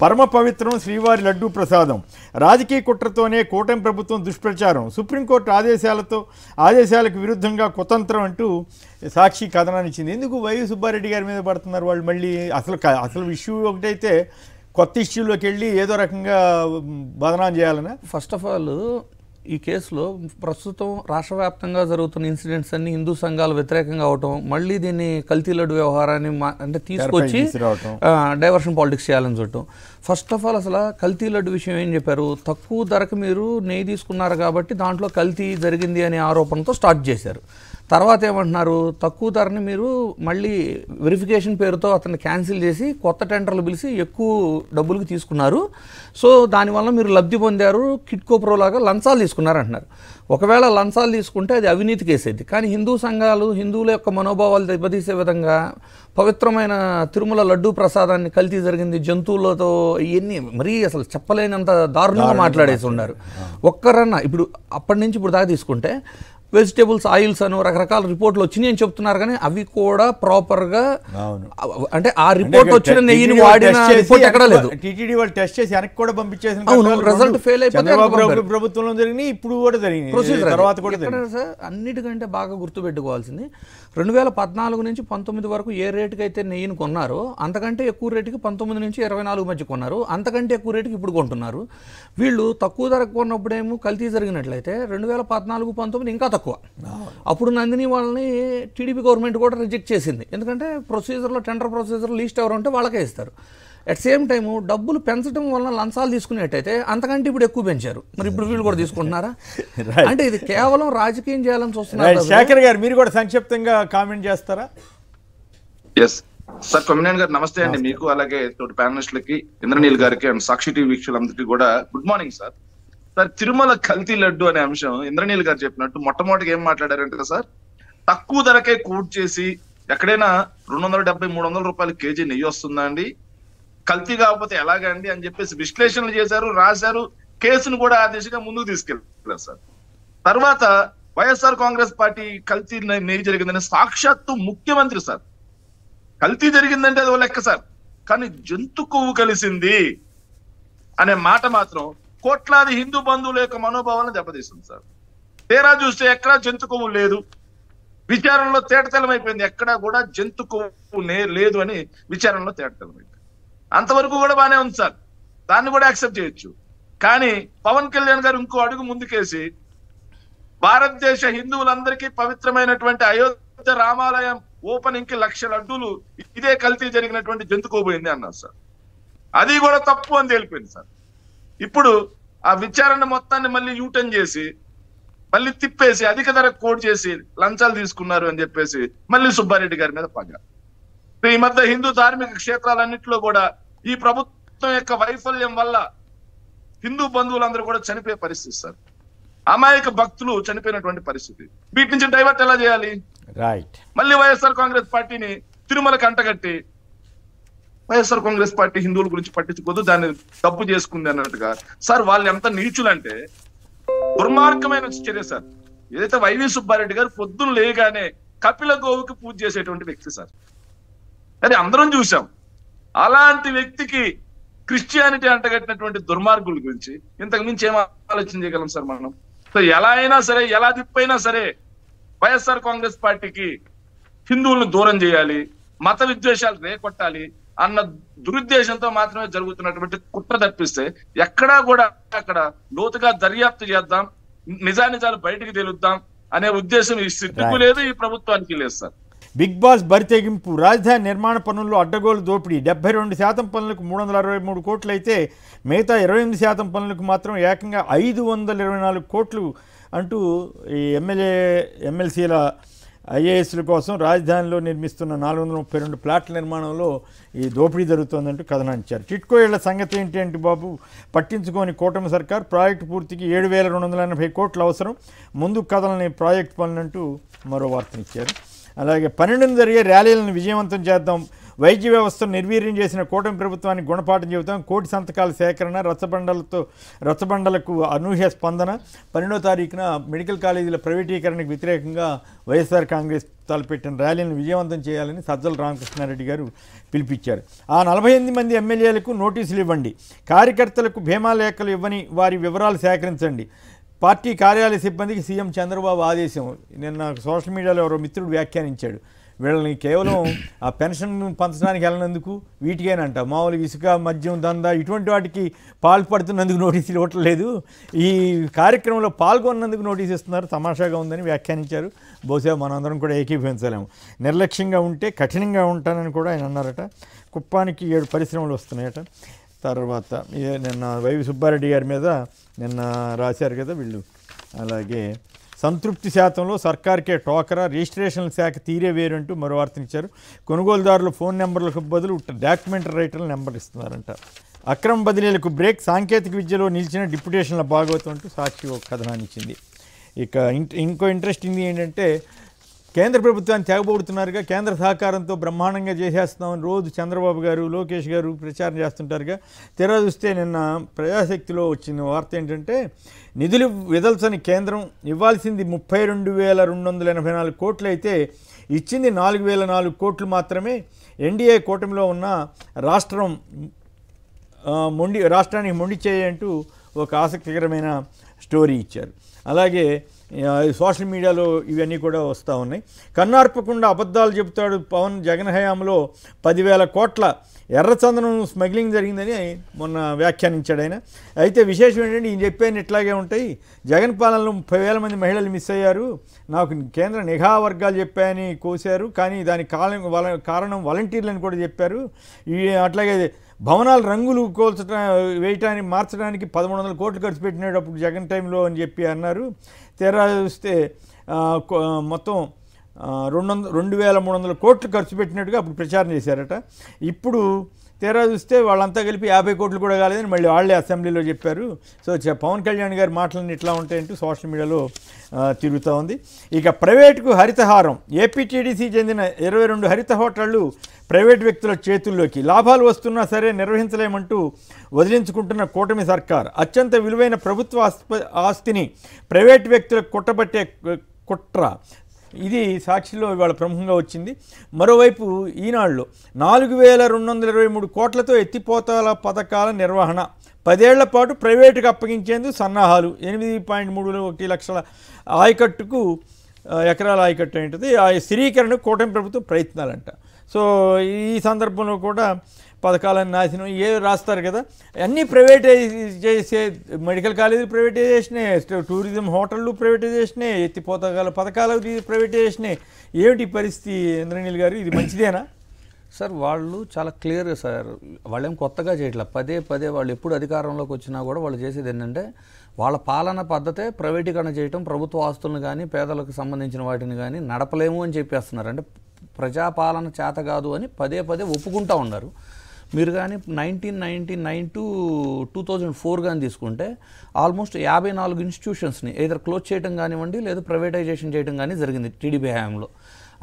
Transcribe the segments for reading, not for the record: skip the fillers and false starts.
పరమ పవిత్రం శ్రీవారి లడ్డూ ప్రసాదం, రాజకీయ కుట్రతోనే కూటమి ప్రభుత్వం దుష్ప్రచారం, సుప్రీంకోర్టు ఆదేశాలకు విరుద్ధంగా కుతంత్రం అంటూ సాక్షి కథనాన్ని ఇచ్చింది. ఎందుకు వైవి సుబ్బారెడ్డి గారి మీద పడుతున్నారు వాళ్ళు? మళ్ళీ అసలు ఇష్యూ ఒకటైతే కొత్త ఇష్యూలోకి వెళ్ళి ఏదో రకంగా బదనాం చేయాలనా? ఫస్ట్ ఆఫ్ ఆల్ ఈ కేసులో ప్రస్తుతం రాష్ట్ర వ్యాప్తంగా జరుగుతున్న ఇన్సిడెంట్స్ అన్ని హిందూ సంఘాలు వ్యతిరేకంగా అవటం, మళ్ళీ దీన్ని కల్తీ లడ్డు వ్యవహారాన్ని అంటే తీసుకొచ్చి డైవర్షన్ పాలిటిక్స్ చేయాలని చూడటం. ఫస్ట్ ఆఫ్ ఆల్ అసలు కల్తీ లడ్డు విషయం ఏం చెప్పారు? తక్కువ ధరకు మీరు నెయ్యి తీసుకున్నారు కాబట్టి దాంట్లో కల్తీ జరిగింది అనే ఆరోపణతో స్టార్ట్ చేశారు. తర్వాత ఏమంటున్నారు? తక్కువ ధరని మీరు మళ్ళీ వెరిఫికేషన్ పేరుతో అతన్ని క్యాన్సిల్ చేసి కొత్త టెండర్లు పిలిచి ఎక్కువ డబ్బులకు తీసుకున్నారు, సో దానివల్ల మీరు లబ్ధి పొందారు, కిట్కో ప్రో లాగా లంచాలు తీసుకున్నారు అంటున్నారు. ఒకవేళ లంచాలు తీసుకుంటే అది అవినీతి కేసేది. కానీ హిందూ సంఘాలు హిందువుల యొక్క మనోభావాలు దెబ్బతీసే విధంగా పవిత్రమైన తిరుమల లడ్డూ ప్రసాదాన్ని కల్తీ జరిగింది, జంతువులతో ఇవన్నీ మరీ అసలు చెప్పలేనంత దారుణంగా మాట్లాడేసి ఉన్నారు. ఒక్కరన్నా ఇప్పుడు అప్పటి నుంచి ఇప్పుడు దాకా తీసుకుంటే వెజిటేబుల్స్ ఆయిల్స్ అని రకరకాల రిపోర్ట్లు వచ్చినాయి అని చెప్తున్నారు, కానీ అవి కూడా ప్రాపర్గా అంటే ఆ రిపోర్ట్ వచ్చిన నెయ్యిని వాడిన రిపోర్ట్ ఎక్కడా లేదు. టీటీడీ వాళ్ళు టెస్ట్ చేసి వెనక్కి కూడా పంపించేసిన రిజల్ట్ ఫెయిల్ అయిపోతే ప్రభుత్వంలో జరిగింది, ఇప్పుడు కూడా జరిగింది, తర్వాత కూడా సార్. అన్నిటికంటే బాగా గుర్తుపెట్టుకోవాల్సింది 2014 నుంచి 19 వరకు ఏ రేటుకి అయితే నెయ్యిని కొన్నారో అంతకంటే ఎక్కువ రేటుకి 19 నుంచి 24 మధ్య కొన్నారు, అంతకంటే ఎక్కువ రేటుకి ఇప్పుడు కొంటున్నారు. వీళ్ళు తక్కువ ధరకు కొన్నప్పుడేమో కల్తీ జరిగినట్లయితే 2014-19 ఇంకా తక్కువ. అప్పుడు నందిని వాళ్ళని టీడీపీ గవర్నమెంట్ కూడా రిజెక్ట్ చేసింది, ఎందుకంటే ప్రొసీజర్లో టెండర్ ప్రొసీజర్ లీస్ట్ ఎవరు ఉంటే వాళ్ళకే ఇస్తారు. అట్ సేమ్ టైము డబ్బులు పెంచడం వలన లంచాలు తీసుకునేట్టయితే అంతకంటే ఇప్పుడు ఎక్కువ పెంచారు, మరి ఇప్పుడు వీళ్ళు కూడా తీసుకుంటున్నారా? అంటే ఇది కేవలం రాజకీయం చేయాలని చూస్తున్నారు. శేఖర్ గారు మీరు కూడా సంక్షిప్తంగా కామెంట్ చేస్తారా? ఎస్ సార్, కొమ్మినేని గారు నమస్తే అండి. మీకు అలాగే తోటి ప్యానలిస్టులకి, ఇంద్రనీల్ గారికి అండ్ సాక్షి టీవీ వీక్షకులందరికీ కూడా good morning sir. Sir, Tirumala కల్తీ లడ్డు అనే అంశం ఇంద్రనీల్ గారు చెప్పినట్టు మొట్టమొదటిగా ఏం మాట్లాడారంటే సార్, తక్కువ ధరకే కోట్ చేసి ఎక్కడైనా 270-300 రూపాయల కేజీ నెయ్యి వస్తుందా అండి, కల్తీ కాకపోతే ఎలాగండి అని చెప్పేసి విశ్లేషణలు చేశారు, రాశారు, కేసును కూడా ఆ దిశగా ముందుకు తీసుకెళ్లారు సార్. తర్వాత వైఎస్ఆర్ కాంగ్రెస్ పార్టీ కల్తీ నెయ్యి జరిగిందని సాక్షాత్తు ముఖ్యమంత్రి సార్, కల్తీ జరిగిందంటే అది లెక్క సార్, కానీ జంతు కొవ్వు కలిసింది అనే మాట మాత్రం కోట్లాది హిందూ బంధువుల యొక్క మనోభావాలను దెబ్బతీస్తుంది సార్. తీరా చూస్తే ఎక్కడా జంతు కొవ్వు లేదు, విచారణలో తేటతెల్లమైపోయింది, ఎక్కడా కూడా జంతు కొవ్వు లేదు అని విచారణలో తేటతెల్లమైపోయింది. అంతవరకు కూడా బానే ఉంది సార్, దాన్ని కూడా యాక్సెప్ట్ చేయొచ్చు. కానీ పవన్ కళ్యాణ్ గారు ఇంకో అడుగు ముందుకేసి భారతదేశ హిందువులందరికీ పవిత్రమైనటువంటి అయోధ్య రామాలయం ఓపెనింగ్ కి 1,00,000 లడ్డూలు ఇదే కల్తీ జరిగినటువంటి జంతుకోబోయింది అన్నారు సార్. అది కూడా తప్పు అని తేలిపోయింది సార్. ఇప్పుడు ఆ విచారణ మొత్తాన్ని మళ్ళీ యూటర్న్ చేసి మళ్ళీ తిప్పేసి అధిక ధర కోట్ చేసి లంచాలు తీసుకున్నారు అని చెప్పేసి మళ్ళీ సుబ్బారెడ్డి గారి మీద పగ. ఈ మధ్య హిందూ ధార్మిక క్షేత్రాలన్నింటిలో కూడా ఈ ప్రభుత్వం యొక్క వైఫల్యం వల్ల హిందూ బంధువులందరూ కూడా చనిపోయే పరిస్థితి సార్, అమాయక భక్తులు చనిపోయినటువంటి పరిస్థితి. వీటి నుంచి డైవర్ట్ ఎలా చేయాలి? రైట్. మళ్ళీ వైఎస్ఆర్ కాంగ్రెస్ పార్టీని తిరుమలకు అంటగట్టి వైఎస్ఆర్ కాంగ్రెస్ పార్టీ హిందువుల గురించి పట్టించుకోదు, దాన్ని తప్పు చేసుకుంది అన్నట్టుగా సార్. వాళ్ళు ఎంత నీచులంటే దుర్మార్గమైన చర్య సార్. ఏదైతే వైవి సుబ్బారెడ్డి గారు పొద్దున్న లేగానే కపిల గోవుకి పూజ చేసేటువంటి వ్యక్తి సార్, అది అందరం చూసాం. అలాంటి వ్యక్తికి క్రిస్టియానిటీ అంటగట్టినటువంటి దుర్మార్గుల గురించి ఇంతకు మించి ఏం ఆలోచన చేయగలం సార్ మనం? సో ఎలా అయినా సరే, ఎలా తిప్పైనా సరే వైఎస్ఆర్ కాంగ్రెస్ పార్టీకి హిందువులను దూరం చేయాలి, మత విద్వేషాలు రేకొట్టాలి అన్న దురుద్దేశంతో మాత్రమే జరుగుతున్నటువంటి కుట్ర తప్పిస్తే ఎక్కడా కూడా అక్కడ లోతుగా దర్యాప్తు చేద్దాం, నిజానిజాలు బయటికి తేలుద్దాం అనే ఉద్దేశం ఈ స్థితికి లేదు, ఈ ప్రభుత్వానికి లేదు సార్. బిగ్ బాస్ బరితెగింపు, రాజధాని నిర్మాణ పనుల్లో అడ్డగోలు దోపిడీ, 72% పనులకు 323 కోట్లు అయితే మిగతా 28% పనులకు మాత్రం ఏకంగా 524 కోట్లు అంటూ ఈ ఎమ్మెల్సీల ఐఏఎస్ల కోసం రాజధానిలో నిర్మిస్తున్న 432 ప్లాట్ల నిర్మాణంలో ఈ దోపిడీ జరుగుతోందంటూ కథనాంచారు. టిట్కో ఇళ్ల సంగతి ఏంటి బాబు, పట్టించుకోని కూటమి సర్కార్, ప్రాజెక్టు పూర్తికి 7,280 కోట్లు అవసరం, ముందుకు కదలని ప్రాజెక్టు పనులంటూ మరో వార్తనిచ్చారు. అలాగే 12న జరిగే ర్యాలీలను విజయవంతం చేద్దాం, వైద్య వ్యవస్థను నిర్వీర్యం చేసిన కూటమి ప్రభుత్వానికి గుణపాఠం చెబుతాం. కోటి సంతకాల సేకరణ, రచ్చబండలకు అనూహ్య స్పందన. 12వ తారీఖున మెడికల్ కాలేజీల ప్రైవేటీకరణకు వ్యతిరేకంగా వైఎస్ఆర్ కాంగ్రెస్ తలపెట్టిన ర్యాలీని విజయవంతం చేయాలని సజ్జల రామకృష్ణారెడ్డి గారు పిలిపించారు. ఆ 48 మంది ఎమ్మెల్యేలకు నోటీసులు ఇవ్వండి, కార్యకర్తలకు భీమా లేఖలు ఇవ్వని వారి వివరాలు సేకరించండి. పార్టీ కార్యాలయ సిబ్బందికి సీఎం చంద్రబాబు ఆదేశం. నిన్న సోషల్ మీడియాలో ఎవరో మిత్రుడు వ్యాఖ్యానించాడు, వీళ్ళని కేవలం ఆ పెన్షన్ పంచడానికి వెళ్ళినందుకు వీటికేనంట, మామూలుగా ఇసుక, మద్యం, దందా ఇటువంటి వాటికి పాల్పడుతున్నందుకు నోటీసులు ఇవ్వట్లేదు, ఈ కార్యక్రమంలో పాల్గొన్నందుకు నోటీసు ఇస్తున్నారు, తమాషాగా ఉందని వ్యాఖ్యానించారు. బహుశా మనందరం కూడా ఏకీభవించలేము. నిర్లక్ష్యంగా ఉంటే కఠినంగా ఉంటానని కూడా ఆయన అన్నారట. కుప్పానికి 7 పరిశ్రమలు వస్తున్నాయట. తర్వాత నిన్న వైవి సుబ్బారెడ్డి గారి మీద నిన్న రాశారు కదా వీళ్ళు. అలాగే సంతృప్తి శాతంలో సర్కార్కే టోకరా, రిజిస్ట్రేషన్ల శాఖ తీరే వేరంటూ మరో వార్తనిచ్చారు. కొనుగోలుదారుల ఫోన్ నెంబర్లకు బదులు డాక్యుమెంటరీ రైటర్ల నెంబర్ ఇస్తున్నారంట. అక్రమ బదిలీలకు బ్రేక్, సాంకేతిక విద్యలో నిలిచిన డిప్యుటేషన్ల భాగవతం అంటూ సాక్షి ఒక కథనాన్ని ఇచ్చింది. ఇక ఇంకో ఇంట్రెస్టింగ్ ఏంటంటే కేంద్ర ప్రభుత్వాన్ని తెగబోడుతున్నారుగా, కేంద్ర సహకారంతో బ్రహ్మాండంగా చేసేస్తున్నామని రోజు చంద్రబాబు గారు, లోకేష్ గారు ప్రచారం చేస్తుంటారుగా. తెర చూస్తే నిన్న ప్రజాశక్తిలో వచ్చిన వార్త ఏంటంటే నిధులు విదల్చని కేంద్రం ఇవ్వాల్సింది 32,284 కోట్లు అయితే ఇచ్చింది 4,004 కోట్లు మాత్రమే. ఎన్డీఏ కూటమిలో ఉన్న రాష్ట్రానికి మొండి చేయంటూ ఒక ఆసక్తికరమైన స్టోరీ ఇచ్చారు. అలాగే సోషల్ మీడియాలో ఇవన్నీ కూడా వస్తూ ఉన్నాయి. కన్నార్పకుండా అబద్ధాలు చెబుతాడు పవన్, జగన్ హయాంలో 10,000 కోట్ల ఎర్రచందనం స్మగ్లింగ్ జరిగిందని మొన్న వ్యాఖ్యానించాడు ఆయన. అయితే విశేషం ఏంటంటే ఈయన చెప్పాను ఇట్లాగే ఉంటాయి, జగన్ పాలనలో 30,000 మంది మహిళలు మిస్ అయ్యారు, నాకు కేంద్ర నిఘా వర్గాలు చెప్పాయని కోసారు, కానీ దానికి కారణం వాలంటీర్లని కూడా చెప్పారు. అట్లాగే భవనాలు రంగులు వేయటానికి మార్చడానికి 1,300 కోట్లు ఖర్చు పెట్టినాడు అప్పుడు జగన్ టైంలో అని చెప్పి అన్నారు. తెరా చూస్తే మొత్తం 2,300 కోట్లు ఖర్చు పెట్టినట్టుగా అప్పుడు ప్రచారం చేశారట. ఇప్పుడు తెరా చూస్తే వాళ్ళంతా కలిపి 50 కోట్లు కూడా కాలేదని మళ్ళీ వాళ్ళే అసెంబ్లీలో చెప్పారు. సో పవన్ కళ్యాణ్ గారి మాటలన్నీ ఇట్లా ఉంటాయంటూ సోషల్ మీడియాలో తిరుగుతూ ఉంది. ఇక ప్రైవేటుకు హరితహారం, ఏపీటీడీసీ చెందిన 22 హరిత హోటళ్లు ప్రైవేట్ వ్యక్తుల చేతుల్లోకి, లాభాలు వస్తున్నా సరే నిర్వహించలేమంటూ వదిలించుకుంటున్న కూటమి సర్కార్, అత్యంత విలువైన ప్రభుత్వ ఆస్తిని ప్రైవేట్ వ్యక్తులకు కుట్టబట్టే కుట్ర. ఇది సాక్షిలో ఇవాళ ప్రముఖంగా వచ్చింది. మరోవైపు ఈనాడులో 4,223 కోట్లతో ఎత్తిపోతల పథకాల నిర్వహణ, 10 ఏళ్ల పాటు ప్రైవేటుకు అప్పగించేందుకు సన్నాహాలు, 8.31 లక్షల ఆయకట్టుకు ఎకరాల ఆయకట్టు ఏంటిది ఆ స్థిరీకరణ కూటమి ప్రభుత్వం ప్రయత్నాలంట. సో ఈ సందర్భంలో కూడా పథకాలను నాశనం రాస్తారు కదా, అన్నీ ప్రైవేటైజ్ చేసే, మెడికల్ కాలేజీలు ప్రైవేటైజేషనే, టూరిజం హోటళ్ళు ప్రైవేటైజేషనే, ఎత్తిపోతల పథకాలు ప్రైవేటైజేషనే. ఏమిటి పరిస్థితి ఇంద్రనీల్ గారు, ఇది మంచిదేనా? సార్ వాళ్ళు చాలా క్లియర్ సార్, వాళ్ళేం కొత్తగా చేయట్లేదు. పదే వాళ్ళు ఎప్పుడు అధికారంలోకి వచ్చినా కూడా వాళ్ళు చేసేది ఏంటంటే వాళ్ళ పాలన పద్ధతే ప్రైవేటీకరణ చేయటం, ప్రభుత్వ ఆస్తులను కానీ పేదలకు సంబంధించిన వాటిని కానీ నడపలేము అని చెప్పేస్తున్నారు. అంటే ప్రజాపాలన చేత కాదు అని పదే ఒప్పుకుంటూ ఉన్నారు. మీరు కానీ 1999 to 2004 కానీ తీసుకుంటే ఆల్మోస్ట్ 54 ఇన్స్టిట్యూషన్స్ని ఏదర్ క్లోజ్ చేయడం కానివ్వండి లేదా ప్రైవేటైజేషన్ చేయడం కానీ జరిగింది టీడీపీ హయాంలో.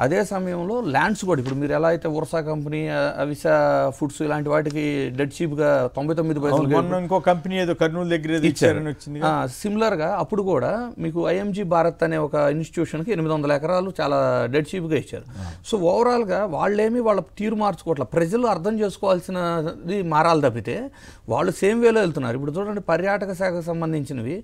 అదే సమయంలో ల్యాండ్స్ కూడా ఇప్పుడు మీరు ఎలా అయితే ఉర్సా కంపెనీ, అవిసా ఫుడ్స్ ఇలాంటి వాటికి డెడ్ చీప్గా 99 పైసలు ఇంకో కంపెనీ ఏదో కర్నూలు దగ్గర ఇచ్చారని వచ్చింది. సిమిలర్గా అప్పుడు కూడా మీకు ఐఎంజీ భారత్ అనే ఒక ఇన్స్టిట్యూషన్కి 800 ఎకరాలు చాలా డెడ్ చీప్గా ఇచ్చారు. సో ఓవరాల్గా వాళ్ళేమి వాళ్ళ తీరు మార్చుకోవట్లేదు, ప్రజలు అర్థం చేసుకోవాల్సినది మారాలి తప్పితే వాళ్ళు సేమ్ వేలో వెళ్తున్నారు. ఇప్పుడు చూడండి పర్యాటక శాఖకు సంబంధించినవి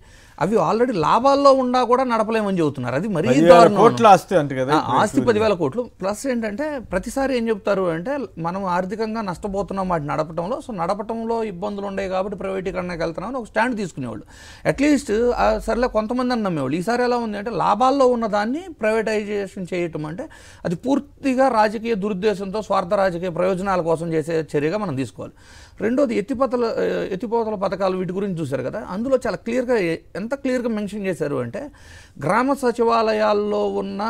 అవి ఆల్రెడీ లాభాల్లో ఉన్నా కూడా నడపలేమని చెబుతున్నారు. అది మరీ ఆస్తి 10,000 కోట్లు. ప్లస్ ఏంటంటే ప్రతిసారి ఏం చెప్తారు అంటే మనం ఆర్థికంగా నష్టపోతున్నాం వాటిని నడపడంలో, సో నడపడంలో ఇబ్బందులు ఉన్నాయి కాబట్టి ప్రైవేటీకరణకి వెళ్తున్నాం అని ఒక స్టాండ్ తీసుకునేవాళ్ళు. అట్లీస్ట్ సరేలే కొంతమంది అని నమ్మేవాళ్ళు. ఈసారి ఎలా ఉంది అంటే లాభాల్లో ఉన్న దాన్ని ప్రైవేటైజేషన్ చేయటం అంటే అది పూర్తిగా రాజకీయ దురుద్దేశంతో స్వార్థ రాజకీయ ప్రయోజనాల కోసం చేసే చర్యగా మనం తీసుకోవాలి. రెండోది ఎత్తిపోతల పథకాలు వీటి గురించి చూశారు కదా, అందులో చాలా క్లియర్గా ఎంత క్లియర్గా మెన్షన్ చేశారు అంటే గ్రామ సచివాలయాల్లో ఉన్న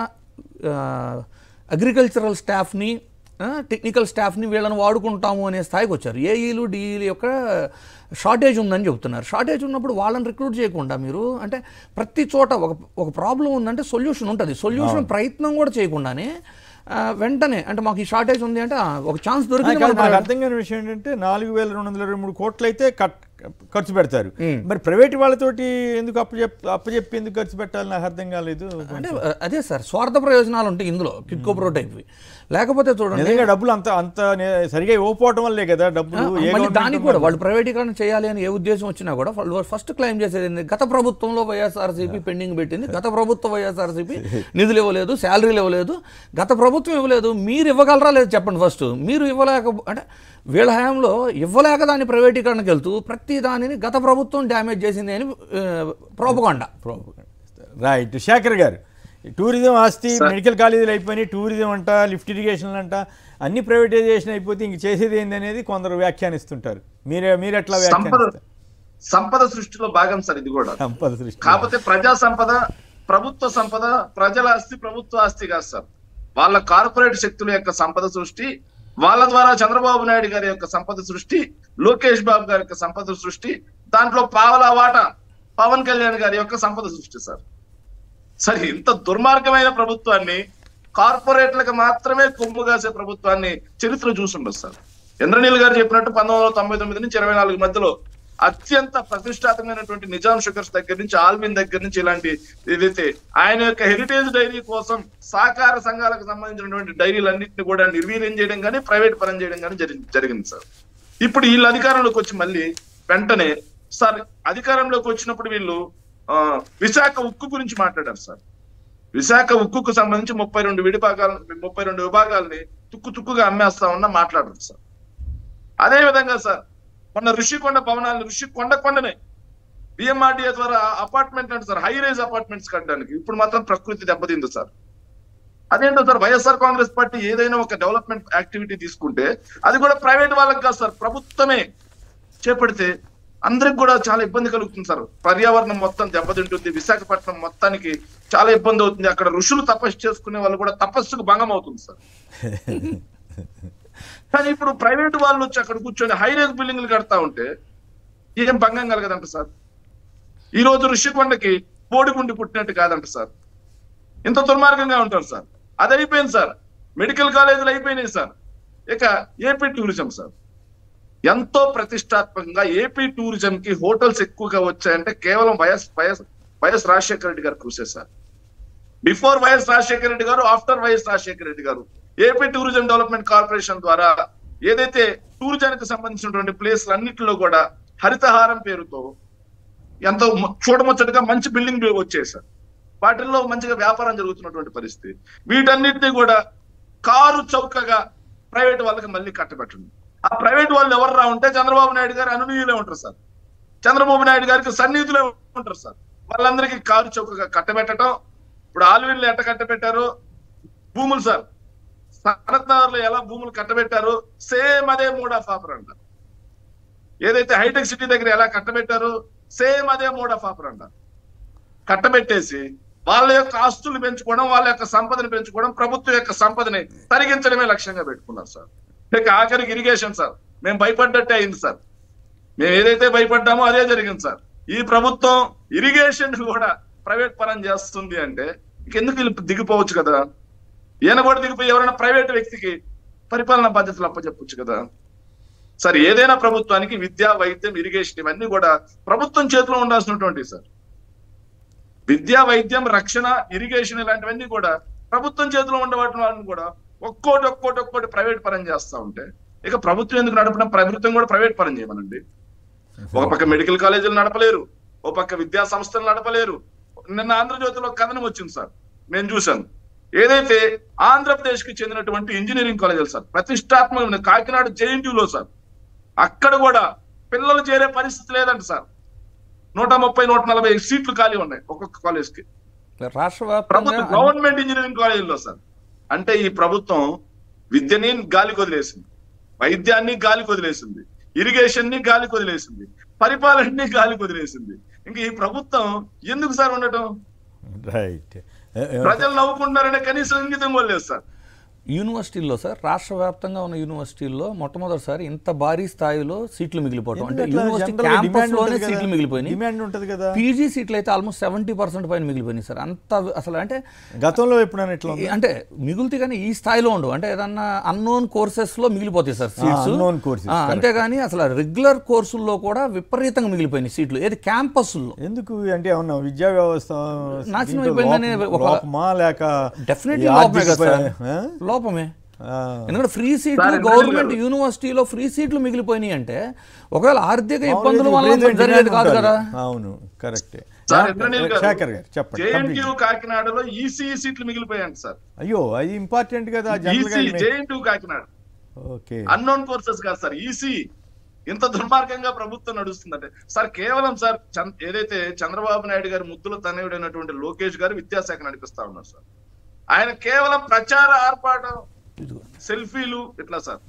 అగ్రికల్చరల్ స్టాఫ్ని, టెక్నికల్ స్టాఫ్ని వీళ్ళని వాడుకుంటాము అనే స్థాయికి వచ్చారు. ఏఈలు డిఈలు యొక్క షార్టేజ్ ఉందని చెబుతున్నారు. షార్టేజ్ ఉన్నప్పుడు వాళ్ళని రిక్రూట్ చేయకుండా మీరు అంటే ప్రతి చోట ఒక ప్రాబ్లం ఉందంటే సొల్యూషన్ ఉంటుంది, సొల్యూషన్ ప్రయత్నం కూడా చేయకుండానే వెంటనే అంటే మాకు ఈ షార్టేజ్ ఉంది అంటే ఒక ఛాన్స్ దొరికింది. నాకు అర్థం కాని విషయం ఏంటంటే 4,223 కోట్లు అయితే ఖర్చు పెడతారు, మరి ప్రైవేట్ వాళ్ళతోటి ఎందుకు అప్పచెప్పి ఎందుకు ఖర్చు పెట్టాలి నాకు అర్థం కాలేదు. అంటే అదే సార్, స్వార్థ ప్రయోజనాలు ఉంటాయి ఇందులో, కిడ్కో ప్రో టైప్. లేకపోతే చూడండి నిజంగా డబ్బులు అంత సరిగా ఇవ్వకపోవడం వల్లే కదా డబ్బులు. దానికి కూడా వాళ్ళు ప్రైవేటీకరణ చేయాలి అని ఏ ఉద్దేశం వచ్చినా కూడా వాళ్ళు ఫస్ట్ క్లెయిమ్ చేసేది గత ప్రభుత్వంలో వైఎస్ఆర్సీపీ పెండింగ్ పెట్టింది, గత ప్రభుత్వం వైఎస్ఆర్సీపీ నిధులు ఇవ్వలేదు, శాలరీలు ఇవ్వలేదు, గత ప్రభుత్వం ఇవ్వలేదు, మీరు ఇవ్వగలరా లేదు చెప్పండి ఫస్ట్. మీరు ఇవ్వలేక అంటే వీళ్ళ హయాంలో ఇవ్వలేక దాన్ని ప్రైవేటీకరణకు వెళ్తూ ప్రతి దానిని గత ప్రభుత్వం డ్యామేజ్ చేసింది అని ప్రోపగాండా. రైట్. శేఖర్ గారు, టూరిజం ఆస్తి, మెడికల్ కాలేజీలు అయిపోయినాయి, టూరిజం అంట, లిఫ్ట్ ఇరిగేషన్లు అంట, అన్ని ప్రైవేటైజేషన్ అయిపోతే ఇంక చేసేది ఏంది అనేది కొందరు వ్యాఖ్యానిస్తుంటారు. మీరు ఎట్లా వ్యాఖ్యానిస్తారు? సంపద సృష్టిలో భాగం సార్ ఇది కూడా. సంపద సృష్టి కాకపోతే ప్రజా సంపద, ప్రభుత్వ సంపద, ప్రజల ఆస్తి ప్రభుత్వ ఆస్తి కాదు సార్. వాళ్ళ కార్పొరేట్ శక్తుల యొక్క సంపద సృష్టి, వాళ్ళ ద్వారా చంద్రబాబు నాయుడు గారి యొక్క సంపద సృష్టి, లోకేష్ బాబు గారి యొక్క సంపద సృష్టి, దాంట్లో పావలా వాటా పవన్ కళ్యాణ్ గారి యొక్క సంపద సృష్టి సార్. సరే, ఇంత దుర్మార్గమైన ప్రభుత్వాన్ని, కార్పొరేట్లకు మాత్రమే కొమ్ము కాసే ప్రభుత్వాన్ని చరిత్ర చూసుండదు సార్. ఇంద్రనీల్ గారు చెప్పినట్టు 1999 నుంచి 24 మధ్యలో అత్యంత ప్రతిష్టాత్మకమైనటువంటి నిజాం షుగర్స్ దగ్గర నుంచి, ఆల్మిన్ దగ్గర నుంచి ఇలాంటి ఏదైతే ఆయన యొక్క హెరిటేజ్ డైరీ కోసం సహకార సంఘాలకు సంబంధించినటువంటి డైరీలన్నింటినీ కూడా నిర్వీర్యం చేయడం కానీ, ప్రైవేట్ పరం చేయడం కానీ జరిగింది సార్. ఇప్పుడు వీళ్ళు అధికారంలోకి వచ్చి మళ్ళీ వెంటనే సార్ అధికారంలోకి వచ్చినప్పుడు వీళ్ళు విశాఖ ఉక్కు గురించి మాట్లాడారు సార్. విశాఖ ఉక్కుకు సంబంధించి 32 విభాగాలని తుక్కుగా అమ్మేస్తా ఉన్నా మాట్లాడరు సార్. అదే విధంగా సార్ మొన్న ఋషికొండ భవనాలు, ఋషికొండనే బిఎంఆర్డీఏ ద్వారా అపార్ట్మెంట్ అంటే సార్, హై రైజ్ అపార్ట్మెంట్స్ కట్టడానికి ఇప్పుడు మాత్రం ప్రకృతి దెబ్బతింది సార్. అదేంటో సార్, వైఎస్ఆర్ కాంగ్రెస్ పార్టీ ఏదైనా ఒక డెవలప్మెంట్ యాక్టివిటీ తీసుకుంటే అది కూడా ప్రైవేట్ వాళ్ళకి కాదు సార్, ప్రభుత్వమే చేపడితే అందరికి కూడా చాలా ఇబ్బంది కలుగుతుంది సార్. పర్యావరణం మొత్తం దెబ్బతింటుంది, విశాఖపట్నం మొత్తానికి చాలా ఇబ్బంది అవుతుంది, అక్కడ ఋషులు తపస్సు చేసుకునే వాళ్ళు కూడా తపస్సుకు భంగం అవుతుంది సార్. కానీ ఇప్పుడు ప్రైవేట్ వాళ్ళు వచ్చి అక్కడ కూర్చొని హై రైజ్ బిల్డింగ్లు కడతా ఉంటే ఏం భంగం కలగదంట సార్. ఈ రోజు ఋషికొండకి బోడిగుండి పుట్టినట్టు కాదంట సార్. ఇంత దుర్మార్గంగా ఉంటారు సార్. అది అయిపోయింది సార్, మెడికల్ కాలేజీలు అయిపోయినాయి సార్. ఇక ఏపీ టూరిజం సార్, ఎంతో ప్రతిష్టాత్మకంగా ఏపీ టూరిజం కి హోటల్స్ ఎక్కువగా వచ్చాయంటే కేవలం వైఎస్ రాజశేఖర రెడ్డి గారు కృషి sir. Before YS Rajasekhara Reddy గారు, ఆఫ్టర్ వైఎస్ రాజశేఖర రెడ్డి గారు ఏపీ టూరిజం డెవలప్మెంట్ కార్పొరేషన్ ద్వారా ఏదైతే టూరిజానికి సంబంధించినటువంటి ప్లేస్లు అన్నింటిలో కూడా హరితహారం పేరుతో ఎంతో చూడముచ్చటగా మంచి బిల్డింగ్ వచ్చాయి సార్. వాటిల్లో మంచిగా వ్యాపారం జరుగుతున్నటువంటి పరిస్థితి. వీటన్నిటిని కూడా కారు చౌకగా ప్రైవేట్ వాళ్ళకి మళ్ళీ కట్టబెట్టండి. ఆ ప్రైవేట్ వాళ్ళు ఎవర్రా ఉంటే చంద్రబాబు నాయుడు గారు అనునీయులే ఉంటారు సార్, చంద్రబాబు నాయుడు గారికి సన్నిహితులే ఉంటారు సార్. వాళ్ళందరికీ కారు చౌకగా కట్టబెట్టడం. ఇప్పుడు ఆల్వీళ్ళు ఎట్ట కట్టబెట్టారు భూములు సార్, సనత్ నగర్ లో ఎలా భూములు కట్టబెట్టారు సేమ్ అదే మోడ్ ఆఫ్ ఆపరంట. ఏదైతే హైటెక్ సిటీ దగ్గర ఎలా కట్టబెట్టారు సేమ్ అదే మోడ్ ఆఫ్ ఆపరంట. కట్టబెట్టేసి వాళ్ళ యొక్క ఆస్తులు పెంచుకోవడం, వాళ్ళ యొక్క సంపదను పెంచుకోవడం, ప్రభుత్వం యొక్క సంపదని తరిగించడమే లక్ష్యంగా పెట్టుకున్నారు సార్. ఇక ఆఖరికి ఇరిగేషన్ సార్, మేము భయపడ్డట్టే అయింది సార్. మేము ఏదైతే భయపడ్డామో అదే జరిగింది సార్. ఈ ప్రభుత్వం ఇరిగేషన్ కూడా ప్రైవేట్ పరం చేస్తుంది అంటే ఇంకెందుకు దిగిపోవచ్చు కదా. ఈయన కూడా దిగిపోయి ఎవరైనా ప్రైవేట్ వ్యక్తికి పరిపాలనా బాధ్యతలు అప్పచెప్పొచ్చు కదా సార్. ఏదైనా ప్రభుత్వానికి విద్య, వైద్యం, ఇరిగేషన్ ఇవన్నీ కూడా ప్రభుత్వం చేతిలో ఉండాల్సినటువంటి సార్. విద్య, వైద్యం, రక్షణ, ఇరిగేషన్ ఇలాంటివన్నీ కూడా ప్రభుత్వం చేతిలో ఉండే వాటిని కూడా ఒక్కోటి ప్రైవేట్ పరం చేస్తా ఉంటే ఇక ప్రభుత్వం ఎందుకు నడపడం? ప్రభుత్వం కూడా ప్రైవేట్ పరం చేయమనండి. ఒక పక్క మెడికల్ కాలేజీలు నడపలేరు, ఒక పక్క విద్యా సంస్థలు నడపలేరు. నిన్న ఆంధ్రజ్యోతిలో కథనం వచ్చింది సార్, నేను చూశాను. ఏదైతే ఆంధ్రప్రదేశ్ కి చెందినటువంటి ఇంజనీరింగ్ కాలేజీలు సార్, ప్రతిష్టాత్మకమైన కాకినాడ జేఎన్టీయూలో సార్, అక్కడ కూడా పిల్లలు చేరే పరిస్థితి లేదంట సార్. 130-140 సీట్లు ఖాళీ ఉన్నాయి ఒక్కొక్క కాలేజ్ కి, ప్రభుత్వ గవర్నమెంట్ ఇంజనీరింగ్ కాలేజీల్లో సార్. అంటే ఈ ప్రభుత్వం విద్యని గాలికి వదిలేసింది, వైద్యాన్ని గాలికి వదిలేసింది, ఇరిగేషన్ ని గాలికి వదిలేసింది, పరిపాలనని గాలికి వదిలేసింది. ఇంక ఈ ప్రభుత్వం ఎందుకు సార్ ఉండటం? రైట్. ప్రజలు నవ్వుకుంటున్నారనే కనీసం ఇంగితం కూడా లేదు సార్. యూనివర్సిటీల్లో సార్, రాష్ట్ర వ్యాప్తంగా ఉన్న యూనివర్సిటీల్లో మొట్టమొదటిసారి ఇంత భారీ స్థాయిలో సీట్లు మిగిలిపోవడం, అంటే యూనివర్సిటీ క్యాంపస్లోనే సీట్లు మిగిలిపోయినాయి. డిమాండ్ ఉంటుంది కదా. పీజీ సీట్లు అయితే ఆల్మోస్ట్ 70% పైన మిగిలిపోయినాయి సార్. అంత అసలు అంటే గతంలో ఎప్పుడైనా ఇట్లా అంటే మిగులుతాయి కానీ ఈ స్థాయిలో ఉండవు. అంటే ఏదన్నా అన్నోన్ కోర్సెస్లో మిగిలిపోతాయి సార్ సీట్స్. అంతేగాని అసలు రెగ్యులర్ కోర్సుల్లో కూడా విపరీతంగా మిగిలిపోయినాయి సీట్లు. ఏది క్యాంపస్లో. ఎందుకు అంటే ఏమన్నా విద్యా వ్యవస్థ నాశనం అయిపోయిందని డెఫినెట్లీ లోపమే. ఎందుకంటే ఫ్రీ సీట్లు గవర్నమెంట్ యూనివర్సిటీలో ఫ్రీ సీట్లు మిగిలిపోయినాయి అంటే ఒకవేళ ఆర్థిక ఇబ్బందులు వల్ల జరిగేది కాదు కదా. అవును, కరెక్టే. కాకినాడలో ఈసీ సీట్లు మిగిలిపోయాయి సార్. అయ్యో, అది ఇంపార్టెంట్ కదా. కాకినాడ అన్నోన్ కోర్సెస్ కాదు సార్, ఈసీ. ఇంత దుర్మార్గంగా ప్రభుత్వం నడుస్తుందంటే సార్, కేవలం సార్ ఏదైతే చంద్రబాబు నాయుడు గారి ముద్దుల తనయుడైనటువంటి లోకేష్ గారు విద్యాశాఖ నడిపిస్తా ఉన్నారు సార్. ఆయన కేవలం ప్రచార ఆర్పాటం, సెల్ఫీలు ఇట్లా సార్,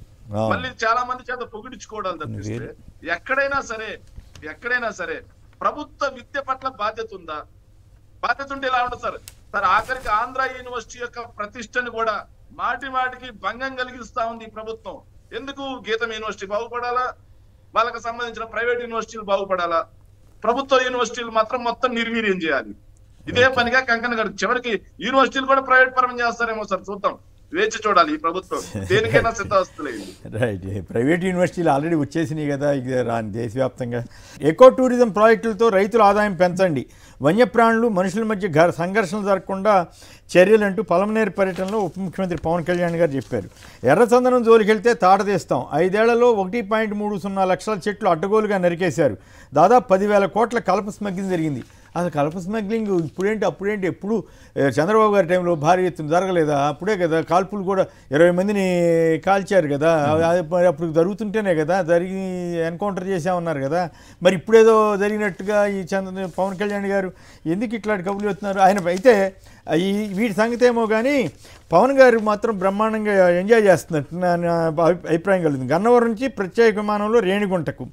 మళ్ళీ చాలా మంది చేత పొగిడించుకోవడాలు తప్పిస్తే ఎక్కడైనా సరే ప్రభుత్వ విద్య పట్ల బాధ్యత ఉందా? బాధ్యత ఉంటే ఇలా ఉండదు సార్. ఆఖరికి ఆంధ్ర యూనివర్సిటీ యొక్క ప్రతిష్టను కూడా మాటికి భంగం కలిగిస్తా ఉంది ఈ ప్రభుత్వం. ఎందుకు? గీతం యూనివర్సిటీ బాగుపడాలా, వాళ్ళకి సంబంధించిన ప్రైవేట్ యూనివర్సిటీలు బాగుపడాలా, ప్రభుత్వ యూనివర్సిటీలు మాత్రం మొత్తం నిర్వీర్యం చేయాలి. ఇదే పనిగా కంకణ గారు చివరికి యూనివర్సిటీలు కూడా ప్రైవేట్ పరం చేస్తారేమో సార్. చూద్దాం, వేచి చూడాలి. ఈ ప్రభుత్వం దేనికైనా సిద్ధాస్తులేదు. రైట్. ప్రైవేట్ యూనివర్సిటీలు ఆల్రెడీ వచ్చేసినాయి కదా దేశవ్యాప్తంగా. ఎకో టూరిజం ప్రాజెక్టులతో రైతుల ఆదాయం పెంచండి, వన్యప్రాణులు మనుషుల మధ్య సంఘర్షణలు జరగకుండా చర్యలంటూ పలమనేరు పర్యటనలో ఉప ముఖ్యమంత్రి పవన్ కళ్యాణ్ గారు చెప్పారు. ఎర్రచందనం జోలికెళ్తే తాట తీస్తాం. 5 ఏళ్లలో 1.30 లక్షల చెట్లు అడ్డగోలుగా నరికేశారు. దాదాపు 10,000 కోట్ల కలప స్మగ్లింగ్ జరిగింది. అసలు కలప స్మగ్లింగ్ ఇప్పుడేంటి అప్పుడేంటి? ఎప్పుడు చంద్రబాబు గారి టైంలో భారీ ఎత్తున జరగలేదా? అప్పుడే కదా కాల్పులు కూడా 20 మందిని కాల్చారు కదా. మరి అప్పుడు జరుగుతుంటేనే కదా జరిగి ఎన్కౌంటర్ చేసామన్నారు కదా. మరి ఇప్పుడేదో జరిగినట్టుగా ఈ పవన్ కళ్యాణ్ గారు ఎందుకు ఇట్లాంటి కబుర్లు చెప్తున్నారు? ఆయన అయితే వీటి సంగతి ఏమో కానీ పవన్ గారు మాత్రం బ్రహ్మాండంగా ఎంజాయ్ చేస్తున్నట్టు నా అభిప్రాయం కలుగుతుంది. గన్నవరం నుంచి ప్రత్యేక విమానంలో రేణిగుంటకు,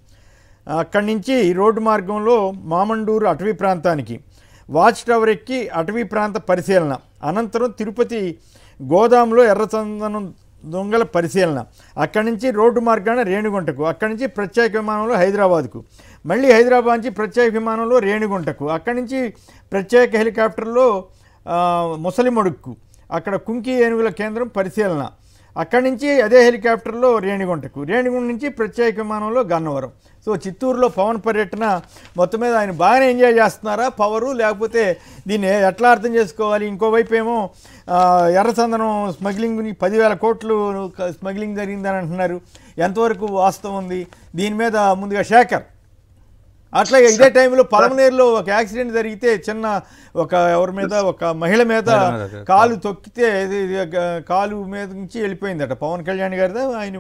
అక్కడి నుంచి రోడ్డు మార్గంలో మామండూరు అటవీ ప్రాంతానికి, వాచ్ టవర్ ఎక్కి అటవీ ప్రాంత పరిశీలన, అనంతరం తిరుపతి గోదాంలో ఎర్రచందనం దొంగల పరిశీలన, అక్కడి నుంచి రోడ్డు మార్గాన రేణిగుంటకు, అక్కడి నుంచి ప్రత్యేక విమానంలో హైదరాబాద్కు, మళ్ళీ హైదరాబాద్ నుంచి ప్రత్యేక విమానంలో రేణిగుంటకు, అక్కడి నుంచి ప్రత్యేక హెలికాప్టర్లో ముసలిమడుక్కు, అక్కడ కుంకి ఏనుగుల కేంద్రం పరిశీలన, అక్కడి నుంచి అదే హెలికాప్టర్లో రేణిగుంటకు, రేణిగుంట నుంచి ప్రత్యేక విమానంలో గన్నవరం. సో చిత్తూరులో పవన్ పర్యటన మొత్తం మీద ఆయన బాగానే ఎంజాయ్ చేస్తున్నారా పవరు, లేకపోతే దీన్ని ఎట్లా అర్థం చేసుకోవాలి? ఇంకోవైపు ఏమో ఎర్రచందనం స్మగ్లింగ్ 10,000 కోట్లు స్మగ్లింగ్ జరిగిందని అంటున్నారు. ఎంతవరకు వాస్తవం ఉంది దీని మీద? ముందుగా శేఖర్, అట్లాగే ఇదే టైంలో పలమనేరులో ఒక యాక్సిడెంట్ జరిగితే ఎవరి మీద ఒక మహిళ మీద కాలు తొక్కితే కాలు మీద నుంచి వెళ్ళిపోయిందట పవన్ కళ్యాణ్ గారిదా ఆయన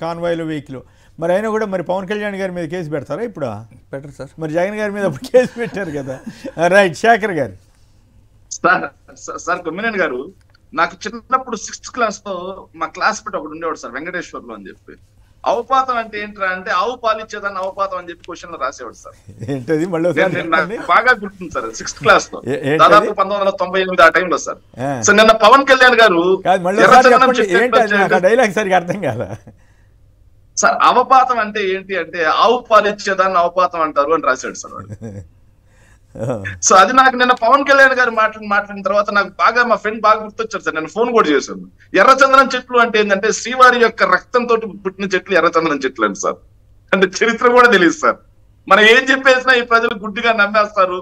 కాన్వాయ్లో వెహికల్. మరి అయినా కూడా మరి పవన్ కళ్యాణ్ గారి మీద కేసు పెడతారా ఇప్పుడు? పెట్టరు సార్. మరి జగన్ గారి మీద అప్పుడు కేసు పెట్టారు కదా. రైట్, శేఖర్ గారు. సార్ కొమ్మినేని గారు, నాకు చిన్నప్పుడు 6th క్లాస్ లో మా క్లాస్ పెట్టి ఒకటి ఉండేవాడు సార్, వెంకటేశ్వర్లు అని చెప్పి. అవపాతం అంటే ఏంట్రా అంటే ఆవు పాలిచ్చేదాన్ని అవపాతం అని చెప్పి క్వశ్చన్ లో రాసేవాడు సార్. ఏంటది? బాగా గుర్తుంది సార్ 6th క్లాస్ లో, దాదాపు 1998 ఆ టైంలో సార్. సో నిన్న పవన్ కళ్యాణ్ గారు డైలాగ్ సరిగా అర్థం కాల సార్. అవపాతం అంటే ఏంటి అంటే ఆవు పాలిచ్చేదాన్ని అవపాతం అంటారు అని రాశాడు సార్. సో అది నాకు నిన్న పవన్ కళ్యాణ్ గారు మాట్లాడిన తర్వాత నాకు బాగా మా ఫ్రెండ్ బాగా గుర్తొచ్చారు సార్. నేను ఫోన్ కూడా చేశాను. ఎర్రచందనం చెట్లు అంటే ఏంటంటే శ్రీవారి యొక్క రక్తంతో పుట్టిన చెట్లు ఎర్రచందనం చెట్లు అండి సార్. అంటే చరిత్ర కూడా తెలియదు సార్. మనం ఏం చెప్పేసినా ఈ ప్రజలు గుడ్డిగా నమ్మేస్తారు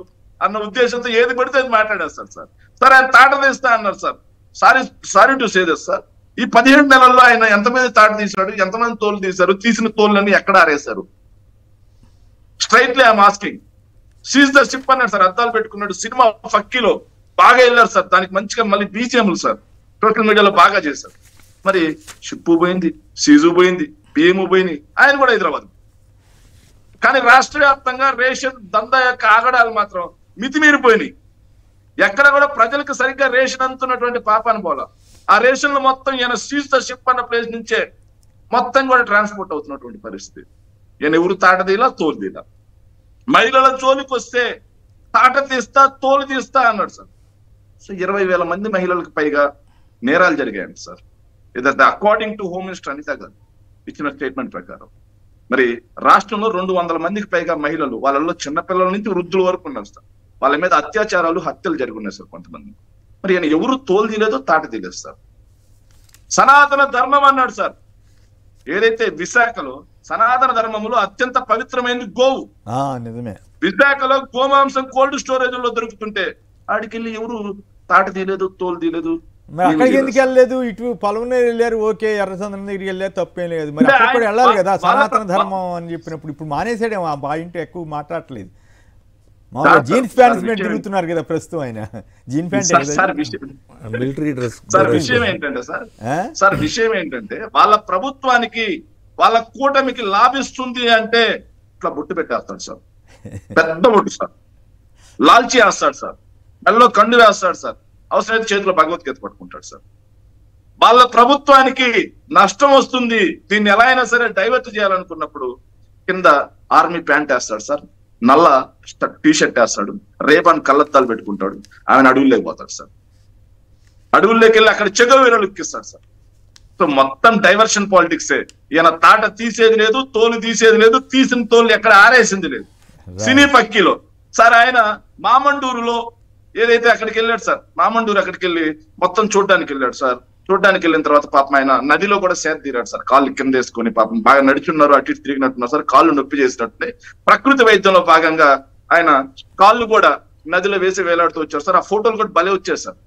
అన్న ఉద్దేశంతో ఏది పడితే అది మాట్లాడేస్తారు సార్. సార్ ఆయన తాట తీస్తా అన్నారు sir. Sorry to say this sir, ఈ 17 నెలల్లో ఆయన ఎంతమంది తాట తీశాడు, ఎంతమంది తోలు తీశారు, తీసిన తోళ్ళని ఎక్కడ ఆరేశారు? Straightly I'm asking. Seize the ship అన్నాడు సార్, అద్దాలు పెట్టుకున్నాడు. సినిమా ఫక్కీలో బాగా వెళ్ళారు సార్, దానికి మంచిగా మళ్ళీ బీజిఎంలు సార్ సోషల్ మీడియాలో బాగా చేశారు. మరి షిప్పు పోయింది, సీజు పోయింది, బియ్యము పోయింది, ఆయన కూడా హైదరాబాద్. కానీ రాష్ట్ర వ్యాప్తంగా రేషన్ దందా యొక్క ఆగడాలు మాత్రం మితిమీరిపోయినాయి. ఎక్కడ కూడా ప్రజలకు సరిగ్గా రేషన్ అందుతున్నటువంటి పాపాన్ని పోలా. ఆ రేషన్లు మొత్తం ఈయన సీజ్ ద షిప్ అన్న ప్లేస్ నుంచే మొత్తం కూడా ట్రాన్స్పోర్ట్ అవుతున్నటువంటి పరిస్థితి. ఈయన ఎవరు తాటదీలా తోలుదీలా. మహిళల జోలికి వస్తే తాట తీస్తా తోలు తీస్తా అన్నాడు సార్. సో 20,000 మంది మహిళలకు పైగా నేరాలు జరిగాయండి సార్. ఏదైతే according to home minister Anitha garu ఇచ్చిన స్టేట్మెంట్ ప్రకారం మరి రాష్ట్రంలో 200 మందికి పైగా మహిళలు, వాళ్ళలో చిన్నపిల్లల నుంచి వృద్ధుల వరకు ఉన్నారు సార్. వాళ్ళ మీద అత్యాచారాలు, హత్యలు జరుగున్నాయి సార్ కొంతమంది. మరి ఈయన ఎవరు తోలు తీయలేదు, తాట తీయలేదు సార్. సనాతన ధర్మం అన్నాడు సార్. ఏదైతే విశాఖలో సనాతన ధర్మంలో అత్యంత పవిత్రమైనది గోవు. నిజమే. విశాఖలో గోమాంసం కోల్డ్ స్టోరేజ్ లో దొరుకుతుంటే ఆడికెళ్ళి ఎవరు తాట తీయలేదు, తోలు తీయలేదు. మరి అక్కడికి ఎందుకు వెళ్ళలేదు? ఇటు పొలంలో వెళ్ళారు, ఓకే, ఎర్రచంద్రం దగ్గరికి వెళ్ళారు, తప్పేం లేదు. మరి అక్కడ కూడా వెళ్ళాలి కదా సనాతన ధర్మం అని చెప్పినప్పుడు. ఇప్పుడు మానేసాడేమో, ఆ బాయింట్ ఎక్కువ మాట్లాడట్లేదు. మామూలుగా జీన్స్ ప్యాంట్స్ మీద తిరుగుతున్నారు కదా ప్రస్తుతం ఆయన. Jean pant military dress. Sir విషయం ఏంటంటే వాళ్ళ ప్రభుత్వానికి, వాళ్ళ కూటమికి లాభిస్తుంది అంటే ఇట్లా బొట్టు పెట్టేస్తాడు సార్, పెద్ద బొట్టు సార్, లాల్చీ వేస్తాడు సార్, మెల్లో కండు వేస్తాడు సార్, అవసరమైతే చేతిలో భగవద్గీత పట్టుకుంటాడు సార్. వాళ్ళ ప్రభుత్వానికి నష్టం వస్తుంది, దీన్ని ఎలా అయినా సరే డైవర్ట్ చేయాలనుకున్నప్పుడు కింద ఆర్మీ ప్యాంట్ వేస్తాడు సార్, నల్ల టీ షర్ట్ వేస్తాడు, రేపాన్ని కళ్ళద్దాలు పెట్టుకుంటాడు, ఆయన అడవుల్లోకి పోతాడు సార్. అడవుల్లోకి వెళ్ళి అక్కడ చెగవీరలు ఎక్కిస్తాడు సార్. సో మొత్తం డైవర్షన్ పాలిటిక్సే. ఈయన తాట తీసేది లేదు, తోలు తీసేది లేదు, తీసిన తోలు ఎక్కడ ఆరేసింది లేదు. సినీ పక్కీలో సార్ ఆయన మామండూరులో ఏదైతే అక్కడికి వెళ్ళాడు సార్, మామండూరు అక్కడికి వెళ్ళి మొత్తం చూడడానికి వెళ్ళాడు సార్. చూడడానికి వెళ్ళిన తర్వాత పాపం ఆయన నదిలో కూడా సేద తీరాడు సార్, కాళ్ళు కింద వేసుకొని. పాపం బాగా నడుచున్నారు, అటు ఇటు తిరిగినట్టున్నారు సార్, కాళ్ళు నొప్పి చేసినట్టే. ప్రకృతి వైద్యంలో భాగంగా ఆయన కాళ్ళు కూడా నదిలో వేసి వేలాడుతూ వచ్చారు సార్. ఆ ఫోటోలు కూడా భలే వచ్చాయి సార్.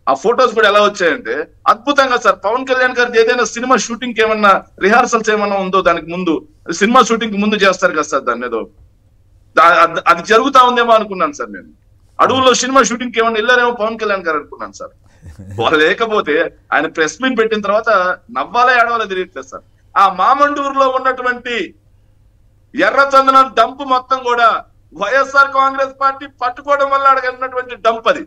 ఆ ఫొటోస్ కూడా ఎలా వచ్చాయంటే అద్భుతంగా సార్. పవన్ కళ్యాణ్ గారి ఏదైనా సినిమా షూటింగ్ కి ఏమన్నా రిహార్సల్స్ ఏమన్నా ఉందో దానికి ముందు, సినిమా షూటింగ్ కి ముందు చేస్తారు కదా సార్, దాన్ని ఏదో అది జరుగుతా ఉందేమో అనుకున్నాను సార్ నేను. అడవుల్లో సినిమా షూటింగ్ కి ఏమన్నా వెళ్ళారేమో పవన్ కళ్యాణ్ గారు అనుకున్నాను సార్. వాళ్ళు లేకపోతే ఆయన ప్రెస్ మీట్ పెట్టిన తర్వాత నవ్వాలే ఆడవాలో తెలియట్లేదు సార్. ఆ మామండూరులో ఉన్నటువంటి ఎర్రచందనం డంప్ మొత్తం కూడా వైఎస్ఆర్ కాంగ్రెస్ పార్టీ పట్టుకోవడం వల్ల అడగలిగినటువంటి డంప్ అది.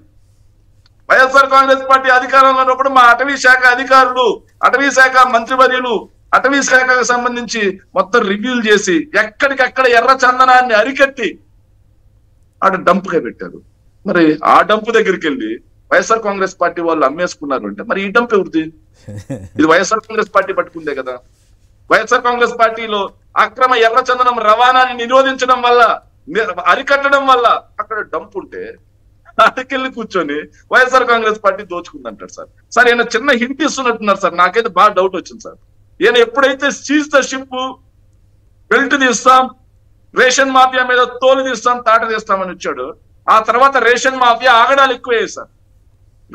వైఎస్ఆర్ కాంగ్రెస్ పార్టీ అధికారంలో ఉన్నప్పుడు మా అటవీ శాఖ అధికారులు, అటవీ శాఖ మంత్రివర్యులు, అటవీ శాఖకు సంబంధించి మొత్తం రివ్యూలు చేసి ఎక్కడికక్కడ ఎర్ర చందనాన్ని అరికట్టి ఆడ డంప్గా పెట్టారు. మరి ఆ డంప్ దగ్గరికి వెళ్ళి వైఎస్ఆర్ కాంగ్రెస్ పార్టీ వాళ్ళు అమ్మేసుకున్నారు అంటే మరి ఈ డంప్ ఎవరిది? ఇది వైఎస్ఆర్ కాంగ్రెస్ పార్టీ పట్టుకుందే కదా. వైఎస్ఆర్ కాంగ్రెస్ పార్టీలో అక్రమ ఎర్ర చందనం రవాణాని నిరోధించడం వల్ల, అరికట్టడం వల్ల అక్కడ డంప్ ఉంటే అటుకెళ్ళి కూర్చొని వైఎస్ఆర్ కాంగ్రెస్ పార్టీ దోచుకుందంటారు సార్. సార్ ఈయన చిన్న హింట్ ఇస్తున్నట్టున్నారు సార్. నాకైతే బాగా డౌట్ వచ్చింది సార్. ఈయన ఎప్పుడైతే సీజ్ ద షిప్, బెల్ట్ తీస్తాం, రేషన్ మాఫియా మీద తోలు తీస్తాం, తాట తీస్తామని వచ్చాడు, ఆ తర్వాత రేషన్ మాఫియా ఆగడాలు ఎక్కువయ్యాయి సార్.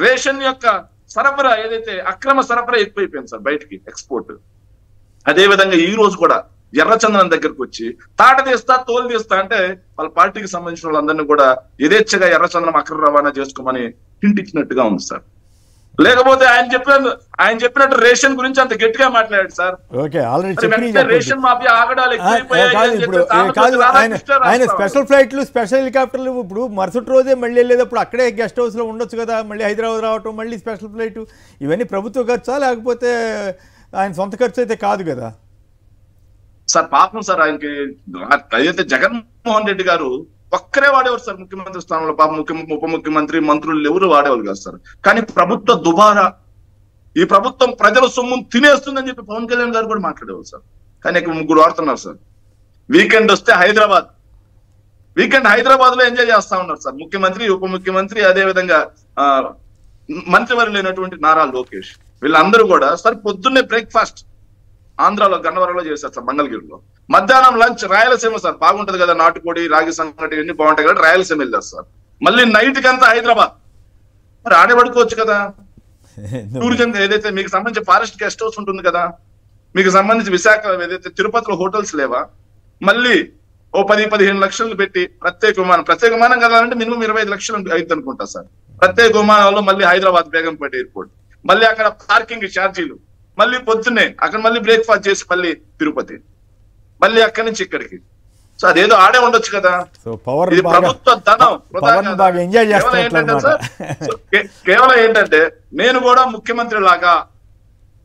రేషన్ యొక్క సరఫరా ఏదైతే అక్రమ సరఫరా ఎక్కువైపోయింది సార్ బయటికి, ఎక్స్పోర్ట్. అదే విధంగా ఈ రోజు కూడా ఎర్రచందనం దగ్గరకు వచ్చి తాట తీస్తా, తోలు తీస్తా అంటే వాళ్ళ పార్టీకి సంబంధించిన వాళ్ళందరినీ కూడా యథేచ్ఛగా ఎర్రచందనం అక్రమ రవాణా చేసుకోమని హింట్ ఇచ్చినట్టుగా ఉంది సార్. లేకపోతే ఆయన చెప్పినట్టు రేషన్ గురించి అంత గట్టిగా మాట్లాడాడు సార్. రేషన్ మాఫియా ఆగడాలు ఆయన స్పెషల్ ఫ్లైట్లు, స్పెషల్ హెలికాప్టర్లు ఇప్పుడు మరుసటి రోజే మళ్ళీ వెళ్ళేటప్పుడు అక్కడే గెస్ట్ హౌస్ లో ఉండొచ్చు కదా, మళ్ళీ హైదరాబాద్ రావటం, మళ్ళీ స్పెషల్ ఫ్లైట్, ఇవన్నీ ప్రభుత్వ ఖర్చా లేకపోతే ఆయన సొంత ఖర్చు అయితే కాదు కదా సార్. పాపం సార్ ఆయనకి ఏదైతే జగన్మోహన్ రెడ్డి గారు ఒక్కరే వాడేవారు సార్ ముఖ్యమంత్రి స్థానంలో. పాపం ఉప ముఖ్యమంత్రి, మంత్రులు ఎవరు వాడేవాళ్ళు కాదు సార్. కానీ ప్రభుత్వ దుబారా, ఈ ప్రభుత్వం ప్రజల సొమ్ము తినేస్తుందని చెప్పి పవన్ కళ్యాణ్ గారు కూడా మాట్లాడేవారు సార్. కానీ ఇక్కడ ముగ్గురు వాడుతున్నారు సార్. వీకెండ్ వస్తే హైదరాబాద్ లో ఎంజాయ్ చేస్తా ఉన్నారు సార్ ముఖ్యమంత్రి, ఉప ముఖ్యమంత్రి, అదే విధంగా మంత్రివర్యులైనటువంటి నారా లోకేష్. వీళ్ళందరూ కూడా సార్ పొద్దున్నే బ్రేక్ఫాస్ట్ ఆంధ్రాలో గన్నవరంలో చేశారు సార్, మంగళగిరిలో. మధ్యాహ్నం లంచ్ రాయలసీమ సార్, బాగుంటది కదా, నాటుకోడి, రాగి సంగటి ఇవన్నీ బాగుంటాయి కదా, రాయలసీమ వెళ్ళారు సార్. మళ్ళీ నైట్ కి అంతా హైదరాబాద్. మరి ఆడే పడుకోవచ్చు కదా. టూరిజం ఏదైతే మీకు సంబంధించి ఫారెస్ట్ గెస్ట్ హౌస్ ఉంటుంది కదా, మీకు సంబంధించి విశాఖ ఏదైతే తిరుపతిలో హోటల్స్ లేవా, మళ్ళీ ఓ 10-15 లక్షలు పెట్టి ప్రత్యేక విమానం కదాలంటే మినిమం 25 లక్షలు అయితే అనుకుంటా సార్. ప్రత్యేక విమానంలో మళ్ళీ హైదరాబాద్ బేగంపేట ఎయిర్పోర్ట్, మళ్ళీ అక్కడ పార్కింగ్ ఛార్జీలు, మళ్ళీ పొద్దున్నే అక్కడ మళ్ళీ బ్రేక్ఫాస్ట్ చేసి మళ్ళీ తిరుపతి, మళ్ళీ అక్కడి నుంచి ఇక్కడికి. సో అదేదో ఆడే ఉండొచ్చు కదా. ఇది ప్రభుత్వ ధనం. కేవలం ఏంటంటే నేను కూడా ముఖ్యమంత్రి లాగా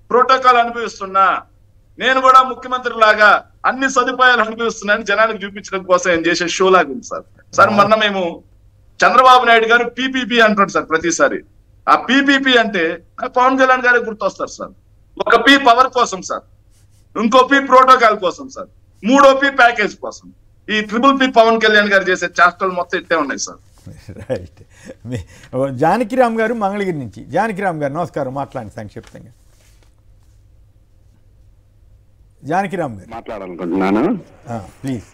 ప్రోటోకాల్ అనుభవిస్తున్నా, నేను కూడా ముఖ్యమంత్రి లాగా అన్ని సదుపాయాలు అనుభవిస్తున్నాయని జనానికి చూపించడం కోసం ఏం చేసే షో లాగా ఉంది సార్. సార్ మొన్న మేము చంద్రబాబు నాయుడు గారు పీపీపీ అంటాడు సార్ ప్రతిసారి. ఆ పీపీపీ అంటే పవన్ కళ్యాణ్ గారే గుర్తొస్తారు సార్. ఒక పి పవర్ కోసం సార్, ఇంకో పి ప్రోటోకాల్ కోసం సార్, మూడో పి ప్యాకేజ్ కోసం. ఈ ట్రిపుల్ పి పవన్ కళ్యాణ్ గారు చేసే చేష్టలు మొత్తం ఇట్టే ఉన్నాయి సార్. రైట్. జానకిరామ్ గారు మంగళగిరి నుంచి. జానకిరామ్ గారు నమస్కారం, మాట్లాడండి సంక్షిప్తంగా. జానకిరామ్ గారు మాట్లాడాలనుకుంటున్నాను. ప్లీజ్.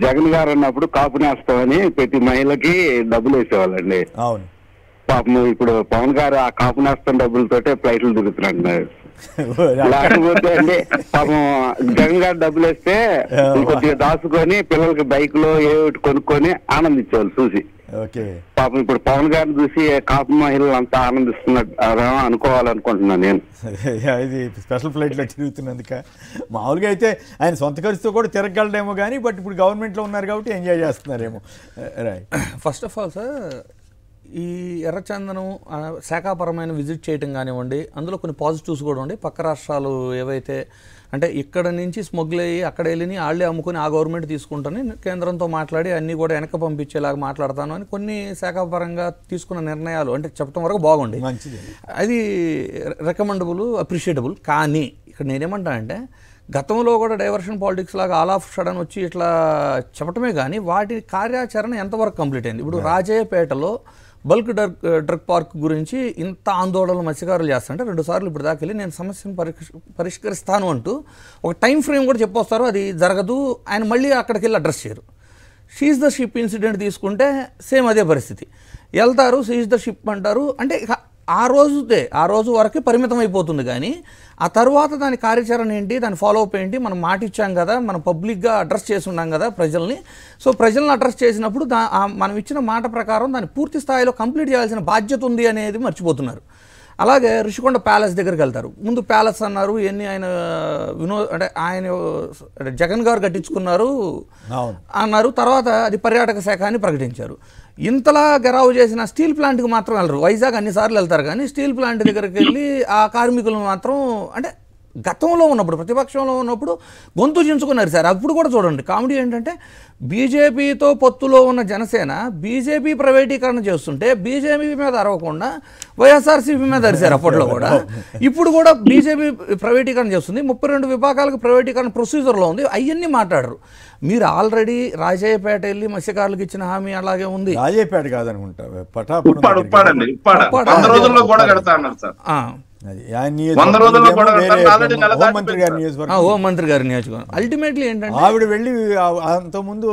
జగన్ గారు ఉన్నప్పుడు కాపు నేస్తామని ప్రతి మహిళకి డబ్బులు వేసేవాళ్ళండి. అవును. పాపం ఇప్పుడు పవన్ గారు ఆ కాపు నేస్తం డబ్బులతోటే ఫ్లైట్లు తిరుగుతున్నారు. లేకపోతే అండి పాపం జగన్ గారు డబ్బులు వేస్తే కొద్దిగా దాచుకొని పిల్లలకి బైక్ లో ఏమిటి కొనుక్కొని ఆనందించేవాళ్ళు చూసి. పాపం ఇప్పుడు పవన్ గారిని చూసి కాపు మహిళలు అంతా ఆనందిస్తున్నారు అనుకోవాలనుకుంటున్నాను నేను. ఇది స్పెషల్ ఫ్లైట్లో తిరుగుతున్నందుక. మామూలుగా అయితే ఆయన సొంత ఖర్చుతో కూడా తిరగలడేమో కానీ, బట్ ఇప్పుడు గవర్నమెంట్లో ఉన్నారు కాబట్టి ఎంజాయ్ చేస్తున్నారేమో. Right. First of all sir, ఈ ఎర్రచందనం శాఖాపరమైన విజిట్ చేయటం కానివ్వండి, అందులో కొన్ని పాజిటివ్స్ కూడా ఉండి, పక్క రాష్ట్రాలు ఏవైతే అంటే ఇక్కడ నుంచి స్మగ్ల్ అయ్యి అక్కడ వెళ్ళి వాళ్ళే అమ్ముకొని ఆ గవర్నమెంట్ తీసుకుంటాను, కేంద్రంతో మాట్లాడి అన్నీ కూడా వెనక పంపించేలాగా మాట్లాడతాను అని కొన్ని శాఖాపరంగా తీసుకున్న నిర్ణయాలు అంటే చెప్పడం వరకు బాగుంది, అది రికమెండబుల్, అప్రిషియేటబుల్. కానీ ఇక్కడ నేనేమంటా అంటే గతంలో కూడా డైవర్షన్ పాలిటిక్స్ లాగా ఆల్ ఆఫ్ సడన్ వచ్చి ఇట్లా చెప్పటమే కానీ వాటి కార్యాచరణ ఎంతవరకు కంప్లీట్ అయింది. ఇప్పుడు రాజయ్యపేటలో బల్క్ డ్రగ్ పార్క్ గురించి ఇంత ఆందోళనలు మత్స్యకారులు చేస్తుంటే 2 సార్లు ఇప్పుడు దాకా వెళ్ళి నేను సమస్యను పరిష్కరిస్తాను అంటూ ఒక టైం ఫ్రేమ్ కూడా చెప్పొస్తారు, అది జరగదు. ఆయన మళ్ళీ అక్కడికి వెళ్ళి అడ్రస్ చేయరు. సీజ్ ద షిప్ ఇన్సిడెంట్ తీసుకుంటే సేమ్ అదే పరిస్థితి. వెళ్తారు, సీజ్ ద షిప్ అంటారు, అంటే ఆ రోజు వరకే పరిమితం అయిపోతుంది. కానీ ఆ తర్వాత దాని కార్యాచరణ ఏంటి, దాని ఫాలోఅప్ ఏంటి, మనం మాట ఇచ్చాం కదా, మనం పబ్లిక్గా అడ్రస్ చేసి ఉన్నాం కదా ప్రజల్ని. సో ప్రజల్ని అడ్రస్ చేసినప్పుడు మనం ఇచ్చిన మాట ప్రకారం దాన్ని పూర్తి స్థాయిలో కంప్లీట్ చేయాల్సిన బాధ్యత ఉంది అనేది మర్చిపోతున్నారు. అలాగే ఋషికొండ ప్యాలెస్ దగ్గరికి వెళ్తారు. ముందు ప్యాలెస్ అన్నారు, ఇవన్నీ ఆయన ఆయన జగన్ గారు కట్టించుకున్నారు అన్నారు. తర్వాత అది పర్యాటక శాఖ అని ప్రకటించారు. ఇంతలా గెరావు చేసిన స్టీల్ ప్లాంట్కి మాత్రం వెళ్ళరు. వైజాగ్ అన్నిసార్లు వెళ్తారు కానీ స్టీల్ ప్లాంట్ దగ్గరికి వెళ్ళి ఆ కార్మికులను మాత్రం అంటే గతంలో ఉన్నప్పుడు ప్రతిపక్షంలో ఉన్నప్పుడు గొంతు చించుకున్నారు సార్. అప్పుడు కూడా చూడండి కామెడీ ఏంటంటే బీజేపీతో పొత్తులో ఉన్న జనసేన బీజేపీ ప్రైవేటీకరణ చేస్తుంటే బీజేపీ మీద అరవకుండా వైఎస్ఆర్సీపీ మీద అరిశారు అప్పట్లో కూడా. ఇప్పుడు కూడా బీజేపీ ప్రైవేటీకరణ చేస్తుంది, 32 విభాగాలకు ప్రైవేటీకరణ ప్రొసీజర్లో ఉంది, అవన్నీ మాట్లాడరు. మీరు ఆల్రెడీ రాజయ్యపేట వెళ్ళి మత్స్యకారులకు ఇచ్చిన హామీ అలాగే ఉంది. రాజయ్యపేట కాదనుకుంటా, హోంమంత్రి గారి నియోజకవర్గం. అల్టిమేట్లీ ఏంటంటే ఆవిడ వెళ్ళి అంతకుముందు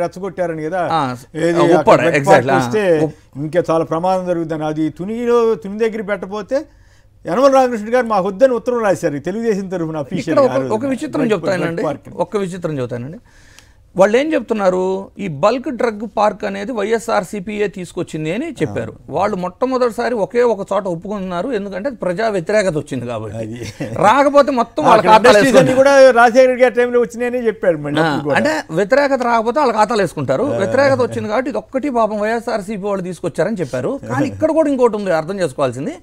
రెచ్చగొట్టారని కదా, ఇంకా చాలా ప్రమాదం జరుగుతుంది. అది తుని దగ్గర పెట్టపోతే యనమల రామకృష్ణ గారు మాకు వద్దని ఉత్తరం రాశారు తెలుగుదేశం తరఫున. ఒక విచిత్రం చెప్తానండి, వాళ్ళు ఏం చెప్తున్నారు, ఈ బల్క్ డ్రగ్ పార్క్ అనేది వైఎస్ఆర్సీపీఏ తీసుకొచ్చింది అని చెప్పారు. వాళ్ళు మొట్టమొదటిసారి ఒకే ఒక చోట ఒప్పుకున్నారు, ఎందుకంటే ప్రజా వ్యతిరేకత వచ్చింది కాబట్టి. రాకపోతే మొత్తం వాళ్ళ ఖాతాలు కూడా రాజశేఖర గారి టైంలో వచ్చినాయని చెప్పారు. అంటే వ్యతిరేకత రాకపోతే వాళ్ళ ఖాతాలు వేసుకుంటారు. వ్యతిరేకత వచ్చింది కాబట్టి ఇది ఒక్కటి పాపం వైఎస్ఆర్సీపీ వాళ్ళు తీసుకొచ్చారని చెప్పారు. కానీ ఇక్కడ కూడా ఇంకోటి ఉంది అర్థం చేసుకోవాల్సింది.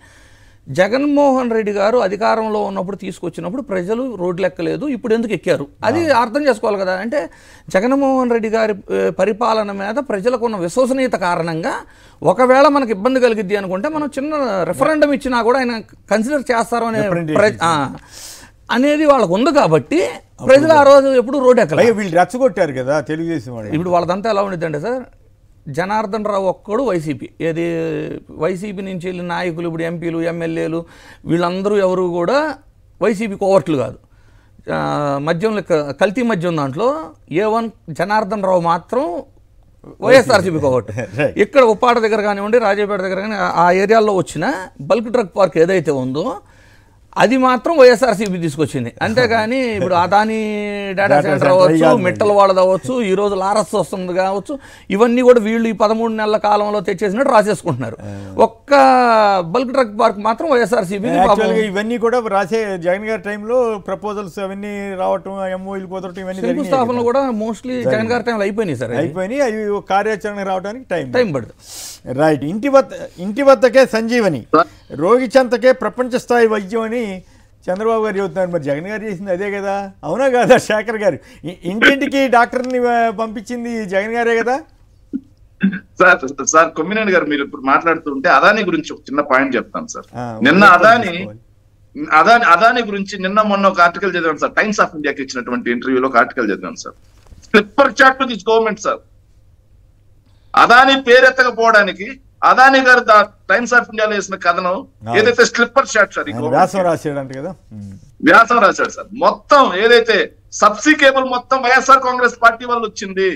జగన్మోహన్ రెడ్డి గారు అధికారంలో ఉన్నప్పుడు తీసుకొచ్చినప్పుడు ప్రజలు రోడ్లు ఎక్కలేదు, ఇప్పుడు ఎందుకు ఎక్కారు అది అర్థం చేసుకోవాలి కదా. అంటే జగన్మోహన్ రెడ్డి గారి పరిపాలన మీద ప్రజలకు ఉన్న విశ్వసనీయత కారణంగా ఒకవేళ మనకు ఇబ్బంది కలిగిద్ది అనుకుంటే మనం చిన్న రెఫరెండం ఇచ్చినా కూడా ఆయన కన్సిడర్ చేస్తారు అనేది వాళ్ళకు ఉంది కాబట్టి ప్రజలు ఆ రోజు ఎప్పుడు రోడ్డు ఎక్కలేదు. వీళ్ళు రెచ్చగొట్టారు కదా తెలుగుదేశం. ఇప్పుడు వాళ్ళదంతా ఎలా ఉండిద్దంటే సార్, జనార్దన్ రావు ఒక్కడు వైసీపీ, ఏది వైసీపీ నుంచి వెళ్ళిన నాయకులు ఇప్పుడు ఎంపీలు ఎమ్మెల్యేలు వీళ్ళందరూ ఎవరు కూడా వైసీపీ కోవర్ట్లు కాదు. మద్యంలో కల్తీ మద్యం దాంట్లో A1 జనార్దన్ రావు మాత్రం వైఎస్ఆర్సీపీ కోవర్ట్. ఇక్కడ ఉప్పాడ దగ్గర కానివ్వండి, రాజాపేట దగ్గర కానీ ఆ ఏరియాల్లో వచ్చిన బల్క్ డ్రగ్ పార్క్ ఏదైతే ఉందో అది మాత్రం వైఎస్ఆర్సీపీ తీసుకొచ్చింది. అంతేగాని ఇప్పుడు అదాని డేటా సెంటర్ అవ్వచ్చు, మిట్టల వాళ్ళది అవ్వచ్చు, ఈరోజు లారస్ వస్తుంది కావచ్చు, ఇవన్నీ కూడా వీళ్ళు ఈ 13 నెలల కాలంలో తెచ్చేసినట్టు రాసేసుకుంటున్నారు. ఒక్క బల్క్ డ్రగ్ పార్క్ మాత్రం వైఎస్ఆర్సీపీ. ఇవన్నీ కూడా రాసే జగన్ గారి టైంలో ప్రపోజల్స్ అవన్నీ రావటం, ఎంఓఈలు కుదరటం, ఇవన్నీ శంకుస్థాపనలు కూడా మోస్ట్లీ జగన్ గారి టైంలో అయిపోయినాయి సార్. అయిపోయినాయి, అవి కార్యాచరణ రావడానికి టైం పడుతుంది. రైట్. ఇంటి వద్దకే సంజీవని, రోగి చెంతకే ప్రపంచ స్థాయి వైద్యం అని చంద్రబాబు గారు చెబుతున్నారు. మరి జగన్ గారు చేసింది అదే కదా, అవునా కాదా? శేఖర్ గారు ఇంటింటికి డాక్టర్ని పంపించింది జగన్ గారే కదా. సార్ కొమ్మినేని గారు మీరు ఇప్పుడు మాట్లాడుతుంటే అదాని గురించి ఒక చిన్న పాయింట్ చెప్తాను సార్. నిన్న అదాని గురించి నిన్న మొన్న ఒక ఆర్టికల్ చదివాను సార్, టైమ్స్ ఆఫ్ ఇండియాకి ఇచ్చినటువంటి ఇంటర్వ్యూలో ఒక ఆర్టికల్ చదివాను sir. Slipper chat to this government sir. Adani పేరెత్తకపోవడానికి అదాని గారు టైమ్స్ ఆఫ్ ఇండియాలో వేసిన కథనం ఏదైతే స్లిప్పర్ షాట్ సార్, వ్యాసం రాశాడు కదా, వ్యాసం రాశాడు సార్. మొత్తం ఏదైతే సబ్సీ కేబుల్ మొత్తం వైఎస్ఆర్ కాంగ్రెస్ పార్టీ వల్ల వచ్చింది,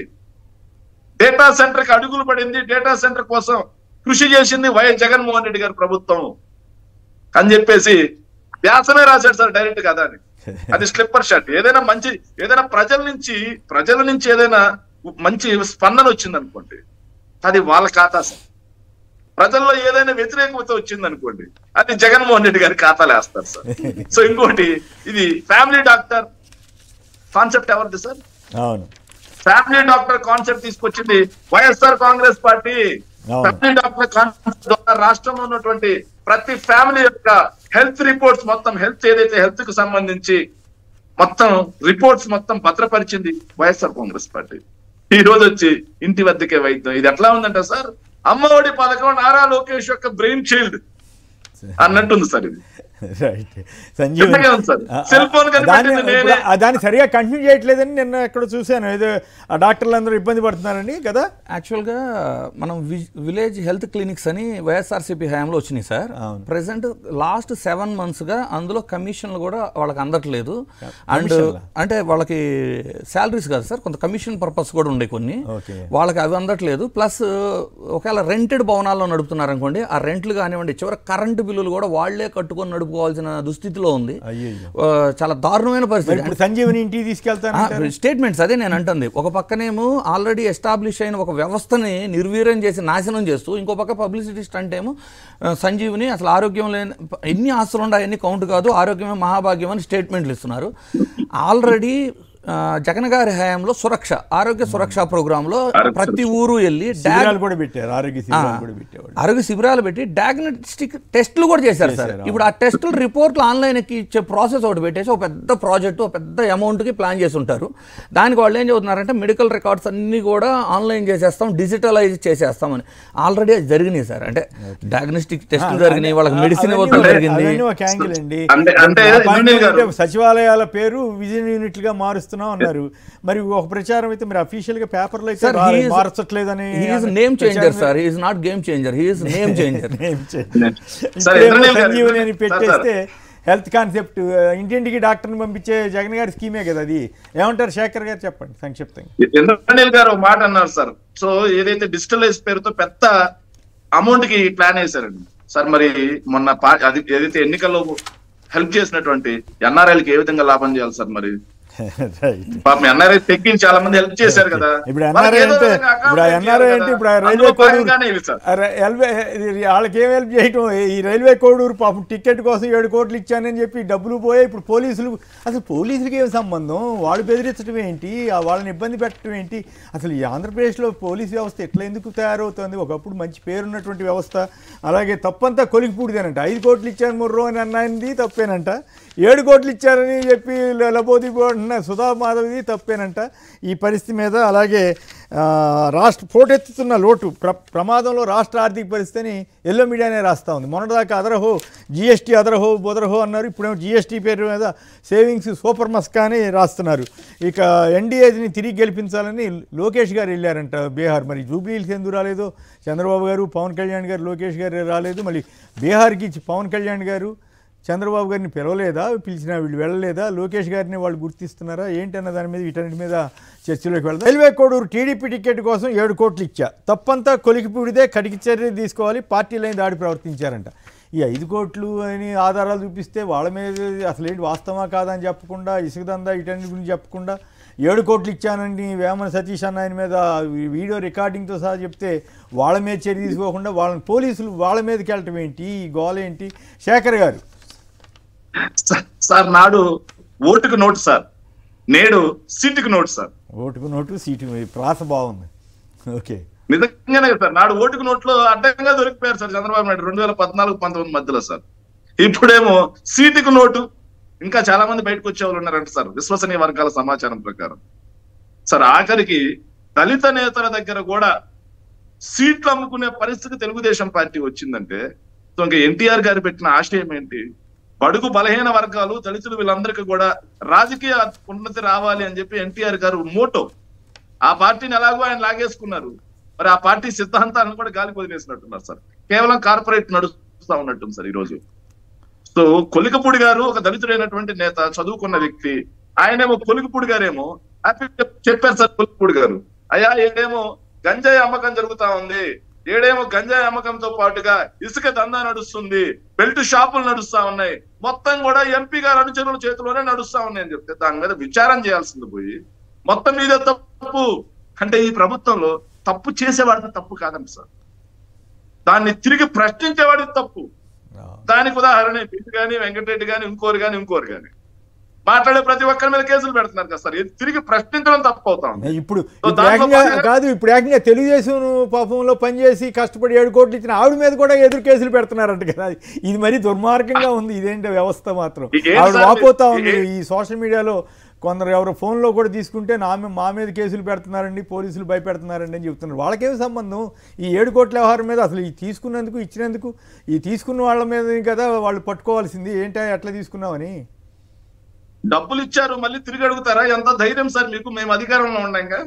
డేటా సెంటర్ కి అడుగులు పడింది, డేటా సెంటర్ కోసం కృషి చేసింది వైఎస్ జగన్మోహన్ రెడ్డి గారి ప్రభుత్వం అని చెప్పేసి వ్యాసమే రాశాడు సార్ డైరెక్ట్ కదా అని. అది స్లిప్పర్ షాట్. ఏదైనా ప్రజల నుంచి ఏదైనా మంచి స్పందన వచ్చింది అనుకోండి, అది వాళ్ళ ఖాతా సార్. ప్రజల్లో ఏదైనా వ్యతిరేకత వచ్చింది అనుకోండి, అది జగన్మోహన్ రెడ్డి గారి ఖాతాలు వేస్తారు సార్. సో ఇంకోటి, ఇది ఫ్యామిలీ డాక్టర్ కాన్సెప్ట్ ఎవరిది సార్? అవును, ఫ్యామిలీ డాక్టర్ కాన్సెప్ట్ తీసుకొచ్చింది YSR Congress party. Family doctor concept ద్వారా రాష్ట్రంలో ఉన్నటువంటి ప్రతి ఫ్యామిలీ యొక్క హెల్త్ రిపోర్ట్స్ మొత్తం, హెల్త్ కు సంబంధించి మొత్తం రిపోర్ట్స్ మొత్తం భద్రపరిచింది వైఎస్ఆర్ కాంగ్రెస్ పార్టీ. ఈ రోజు వచ్చి ఇంటి వద్దకే వైద్యం. ఇది ఎట్లా ఉందంట సార్, అమ్మఒడి పథకం నారా లోకేష్ యొక్క బ్రెయిన్ చైల్డ్ అన్నట్టుంది సార్. ఇది దాన్ని సరిగా కంటిన్యూ చేయట్లేదని నిన్న ఎక్కడ చూశాను. ఏదో ఆ డాక్టర్లు అందరూ ఇబ్బంది పడుతున్నారని కదా. యాక్చువల్గా మనం విలేజ్ హెల్త్ క్లినిక్స్ అని వైఎస్ఆర్సీపీ హయాంలో వచ్చినాయి సార్. ప్రెసెంట్ లాస్ట్ 7 monthsగా అందులో కమిషన్లు కూడా వాళ్ళకి అందట్లేదు. అండ్ అంటే వాళ్ళకి శాలరీస్ కాదు సార్, కొంత కమిషన్ పర్పస్ కూడా ఉండే కొన్ని, వాళ్ళకి అవి అందట్లేదు. ప్లస్ ఒకవేళ రెంటెడ్ భవనాల్లో నడుపుతున్నారు అనుకోండి, ఆ రెంట్లు కానివ్వండి, చివరికి కరెంటు బిల్లులు కూడా వాళ్లే కట్టుకొని నడుపుకోవాల్సిన దుస్థితిలో ఉంది. చాలా దారుణమైన పరిస్థితి. సంజీవని ఇంటికి తీసుకెళ్తాను స్టేట్మెంట్స్ అదే నేను అంటుంది. ఒక పక్కనేమో ఆల్రెడీ ఎస్టాబ్లిష్ అయిన ఒక వ్యవస్థని నిర్వీర్యం చేసి నాశనం చేస్తూ, ఇంకో పక్క పబ్లిసిటీ స్టంట్ ఏమో సంజీవని అసలు ఆరోగ్యం లేని ఎన్ని ఆస్తులు ఉన్నాయి అన్ని కౌంట్ కాదు, ఆరోగ్యమే మహాభాగ్యం అని స్టేట్మెంట్లు ఇస్తున్నారు. ఆల్రెడీ జగన్ గారి హయాంలో ఆరోగ్య సురక్ష ప్రోగ్రాంలో ప్రతి ఊరు వెళ్ళి ఆరోగ్య శిబిరాలు పెట్టి డయాగ్నోస్టిక్ టెస్టులు కూడా చేశారు సార్. ఇప్పుడు ఆ టెస్టులు రిపోర్ట్లు ఆన్లైన్కి ఇచ్చే ప్రాసెస్ ఒకటి పెట్టేసి ఒక పెద్ద ప్రాజెక్టు, ఒక పెద్ద అమౌంట్కి ప్లాన్ చేసి ఉంటారు. దానికి వాళ్ళు ఏం చెబుతున్నారంటే మెడికల్ రికార్డ్స్ అన్ని కూడా ఆన్లైన్ చేసేస్తాం, డిజిటలైజ్ చేసేస్తామని. ఆల్రెడీ అది జరిగినాయి సార్. అంటే డయాగ్నోస్టిక్ టెస్టులు జరిగినాయి, వాళ్ళకి మెడిసిన్ ఇవ్వడం జరిగింది. సచివాలయాల పేరు విజన్ యూనిట్లుగా మారుస్తున్నారు అన్నారు. మరి ఒక ప్రచారం అయితే మరి అఫీషియల్ గా పేపర్లో అయితే మార్చట్లేదని. Name changer sir, he is not game changer, he is name changer. Sanjeevani అని పెట్టేస్తే హెల్త్ కాన్సెప్ట్ ఇంటింటికి డాక్టర్ని పంపించే జగన్ గారి స్కీమే కదా అది. ఏమంటారు శేఖర్ గారు, చెప్పండి సంక్షిప్తంగా. ఇంద్రనీల్ గారు ఒక మాట అన్నారు సార్. సో ఏదైతే డిజిటలైజ్ పేరుతో పెద్ద అమౌంట్ కి ప్లాన్ వేశారండి సార్. మరి మొన్న అది ఏదైతే ఎన్నికల్లో హెల్ప్ చేసినటువంటి ఎన్ఆర్ఐలకి ఏ విధంగా లాభం చేయాలి సార్? మరి ఎన్ఆర్ఐ తెక్కించి చాలా మంది హెల్ప్ చేశారు కదా. ఇప్పుడు ఎన్ఆర్ఐ అంటే ఇప్పుడు రైల్వే కోడూరు వాళ్ళకి ఏం హెల్ప్ చేయటం? ఈ రైల్వే కోడూరు పాపం టికెట్ కోసం 7 కోట్లు ఇచ్చానని చెప్పి డబ్బులు పోయాయి. ఇప్పుడు అసలు పోలీసులకి ఏం సంబంధం? వాళ్ళు బెదిరించడం ఏంటి, వాళ్ళని ఇబ్బంది పెట్టడం ఏంటి? అసలు ఈ ఆంధ్రప్రదేశ్లో పోలీస్ వ్యవస్థ ఎట్లా ఎందుకు తయారవుతుంది? ఒకప్పుడు మంచి పేరున్నటువంటి వ్యవస్థ. అలాగే తప్పంతా కొలికిపూడిదేనంట. 5 కోట్లు ఇచ్చాను ముర్రో అని అన్నాయింది తప్పేనంట. 7 కోట్లు ఇచ్చారని చెప్పి లబోదిబోంటున్న సుధా మాధవిది తప్పేనంట. ఈ పరిస్థితి మీద అలాగే పోటెత్తుతున్న లోటు ప్రమాదంలో రాష్ట్ర ఆర్థిక పరిస్థితిని ఎల్లో మీడియానే రాస్తూ ఉంది. మొన్నటిదాకా అదరహో జిఎస్టీ అదరహో బొదరహో అన్నారు. ఇప్పుడేమో జిఎస్టీ పేరు మీద సేవింగ్స్ సూపర్ మస్కా అని రాస్తున్నారు. ఇక ఎన్డీఏని తిరిగి గెలిపించాలని లోకేష్ గారు వెళ్ళారంట బీహార్. మరి జూబ్లీహిల్స్ ఎందుకు రాలేదో చంద్రబాబు గారు, పవన్ కళ్యాణ్ గారు, లోకేష్ గారు రాలేదు. మళ్ళీ బీహార్కి పవన్ కళ్యాణ్ గారు చంద్రబాబు గారిని పిలవలేదా? పిలిచినా వీళ్ళు వెళ్ళలేదా? లోకేష్ గారిని వాళ్ళు గుర్తిస్తున్నారా ఏంటన్న దాని మీద వీటన్నిటి మీద చర్చలోకి వెళ్దాం. రైల్వే కోడూరు టీడీపీ టికెట్ కోసం 7 కోట్లు ఇచ్చా, తప్పంతా కొలికిపూడిదే, కడికి చర్య తీసుకోవాలి, పార్టీలైన దాడి ప్రవర్తించారంట. ఈ 5 కోట్లు అని ఆధారాలు చూపిస్తే వాళ్ళ మీద అసలు ఏంటి వాస్తవా కాదని చెప్పకుండా, ఇసుక దందా ఇటన్నిటి గురించి చెప్పకుండా 7 కోట్లు ఇచ్చానండి వేమన సతీష్ అన్న ఆయన మీద వీడియో రికార్డింగ్తో సహా చెప్తే వాళ్ళ మీద చర్య తీసుకోకుండా వాళ్ళని పోలీసులు వాళ్ళ మీదకి వెళ్ళటం ఏంటి? ఈ గోల ఏంటి? శేఖర్ గారు. సార్ నాడు ఓటుకు నోటు సార్, నేడు సీటుకు నోటు సార్. ఓటుకు నోటు సీటు ప్రాస బాగుంది. ఓకే, నిజంగానే సార్. నాడు ఓటుకు నోట్లో అడ్డంగా దొరికిపోయారు సార్ చంద్రబాబు నాయుడు 2014-19 మధ్యలో సార్. ఇప్పుడేమో సీటుకు నోటు. ఇంకా చాలా మంది బయటకు వచ్చే వాళ్ళు ఉన్నారంట సార్ విశ్వసనీయ వర్గాల సమాచారం ప్రకారం. సార్ ఆఖరికి దళిత నేతల దగ్గర కూడా సీట్లు అమ్ముకునే పరిస్థితి తెలుగుదేశం పార్టీ వచ్చిందంటే ఇంకా ఎన్టీఆర్ గారు పెట్టిన ఆశయం ఏంటి? బడుగు బలహీన వర్గాలు దళితులు వీళ్ళందరికీ కూడా రాజకీయ ఉన్నతి రావాలి అని చెప్పి ఎన్టీఆర్ గారు మోటో. ఆ పార్టీని ఎలాగో ఆయన లాగేసుకున్నారు. మరి ఆ పార్టీ సిద్ధాంతాలను కూడా గాలి వదిలేసినట్టున్నారు సార్. కేవలం కార్పొరేట్ నడుస్తా ఉన్నట్టుంది సార్ ఈ రోజు. సో కొలికపూడి గారు ఒక దళితుడైనటువంటి నేత, చదువుకున్న వ్యక్తి. ఆయనేమో కొలికపూడి గారేమో హ్యాపీ చెప్పారు సార్. కొలికపూడి గారు అయ్యా ఏడేమో గంజాయి అమ్మకం జరుగుతా ఉంది, ఏడేమో గంజాయి అమ్మకంతో పాటుగా ఇసుక దందా నడుస్తుంది, బెల్ట్ షాపులు నడుస్తా ఉన్నాయి, మొత్తం కూడా ఎంపీ గారు అనుచరుల చేతిలోనే నడుస్తా ఉన్నాయి అని చెప్తే దాని మీద విచారం చేయాల్సింది పోయి మొత్తం మీద తప్పు అంటే ఈ ప్రభుత్వంలో తప్పు చేసేవాడిది తప్పు కాదండి సార్, దాన్ని తిరిగి ప్రశ్నించేవాడిది తప్పు. దానికి ఉదాహరణ బిడ్డు కానీ వెంకటరెడ్డి కానీ ఇంకోరు కానీ మాట్లాడే ప్రతి ఒక్కరి మీద కేసులు పెడుతున్నారు కదా సార్. తిరిగి ప్రశ్నించడం తప్పు అవుతా ఉంది. ఇప్పుడు ఏకంగా తెలుగుదేశం పాపంలో పనిచేసి కష్టపడి 7 కోట్లు ఇచ్చిన ఆవిడ మీద కూడా ఎదురు కేసులు పెడుతున్నారంట కదా. ఇది మరీ దుర్మార్గంగా ఉంది. ఇదేంటి వ్యవస్థ మాత్రం ఆవిడ వాపోతా ఉంది. ఈ సోషల్ మీడియాలో కొందరు ఎవరు ఫోన్లో కూడా తీసుకుంటే మా మీద కేసులు పెడుతున్నారండి, పోలీసులు భయపెడుతున్నారండి అని చెప్తున్నారు. వాళ్ళకేం సంబంధం ఈ 7 కోట్ల వ్యవహారం మీద? అసలు ఈ తీసుకున్నందుకు ఇచ్చినందుకు ఈ తీసుకున్న వాళ్ళ మీద కదా వాళ్ళు పట్టుకోవాల్సింది. ఏంటో ఎట్లా తీసుకున్నామని. డబ్బులు ఇచ్చారు మళ్ళీ తిరిగి అడుగుతారా? ఎంత ధైర్యం సార్ మీకు? మేము అధికారంలో ఉండంగా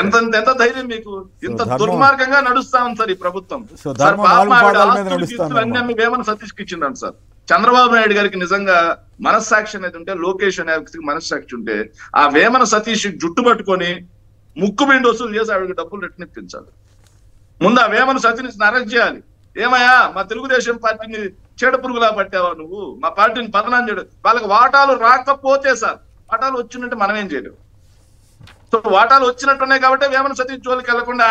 ఎంత ధైర్యం మీకు? ఇంత దుర్మార్గంగా నడుస్తా ఉంది సార్ ఈ ప్రభుత్వం. అన్ని వేమన సతీష్కి ఇచ్చిందండి సార్. చంద్రబాబు నాయుడు గారికి నిజంగా మనస్సాక్షి అనేది ఉంటే, లోకేష్ అనే వ్యక్తికి మనస్సాక్షి ఉంటే ఆ వేమన సతీష్ జుట్టు పట్టుకొని ముక్కు బిండి వసూలు చేసి ఆవిడకి డబ్బులు రిటర్న్ ఇప్పించాలి. ముందు ఆ వేమన సతీష్ని అరెస్ట్ చేయాలి. ఏమయ్యా మా తెలుగుదేశం పార్టీని చెడు పురుగులా పట్టావా నువ్వు? మా పార్టీని పతనం చేయడు. వాళ్ళకి వాటాలు రాకపోతే సార్, వాటాలు వచ్చినట్టు మనం ఏం చేయలేము. సో వాటాలు వచ్చినట్టున్నాయి కాబట్టి వేమన సతీష్ జోలికి వెళ్లకుండా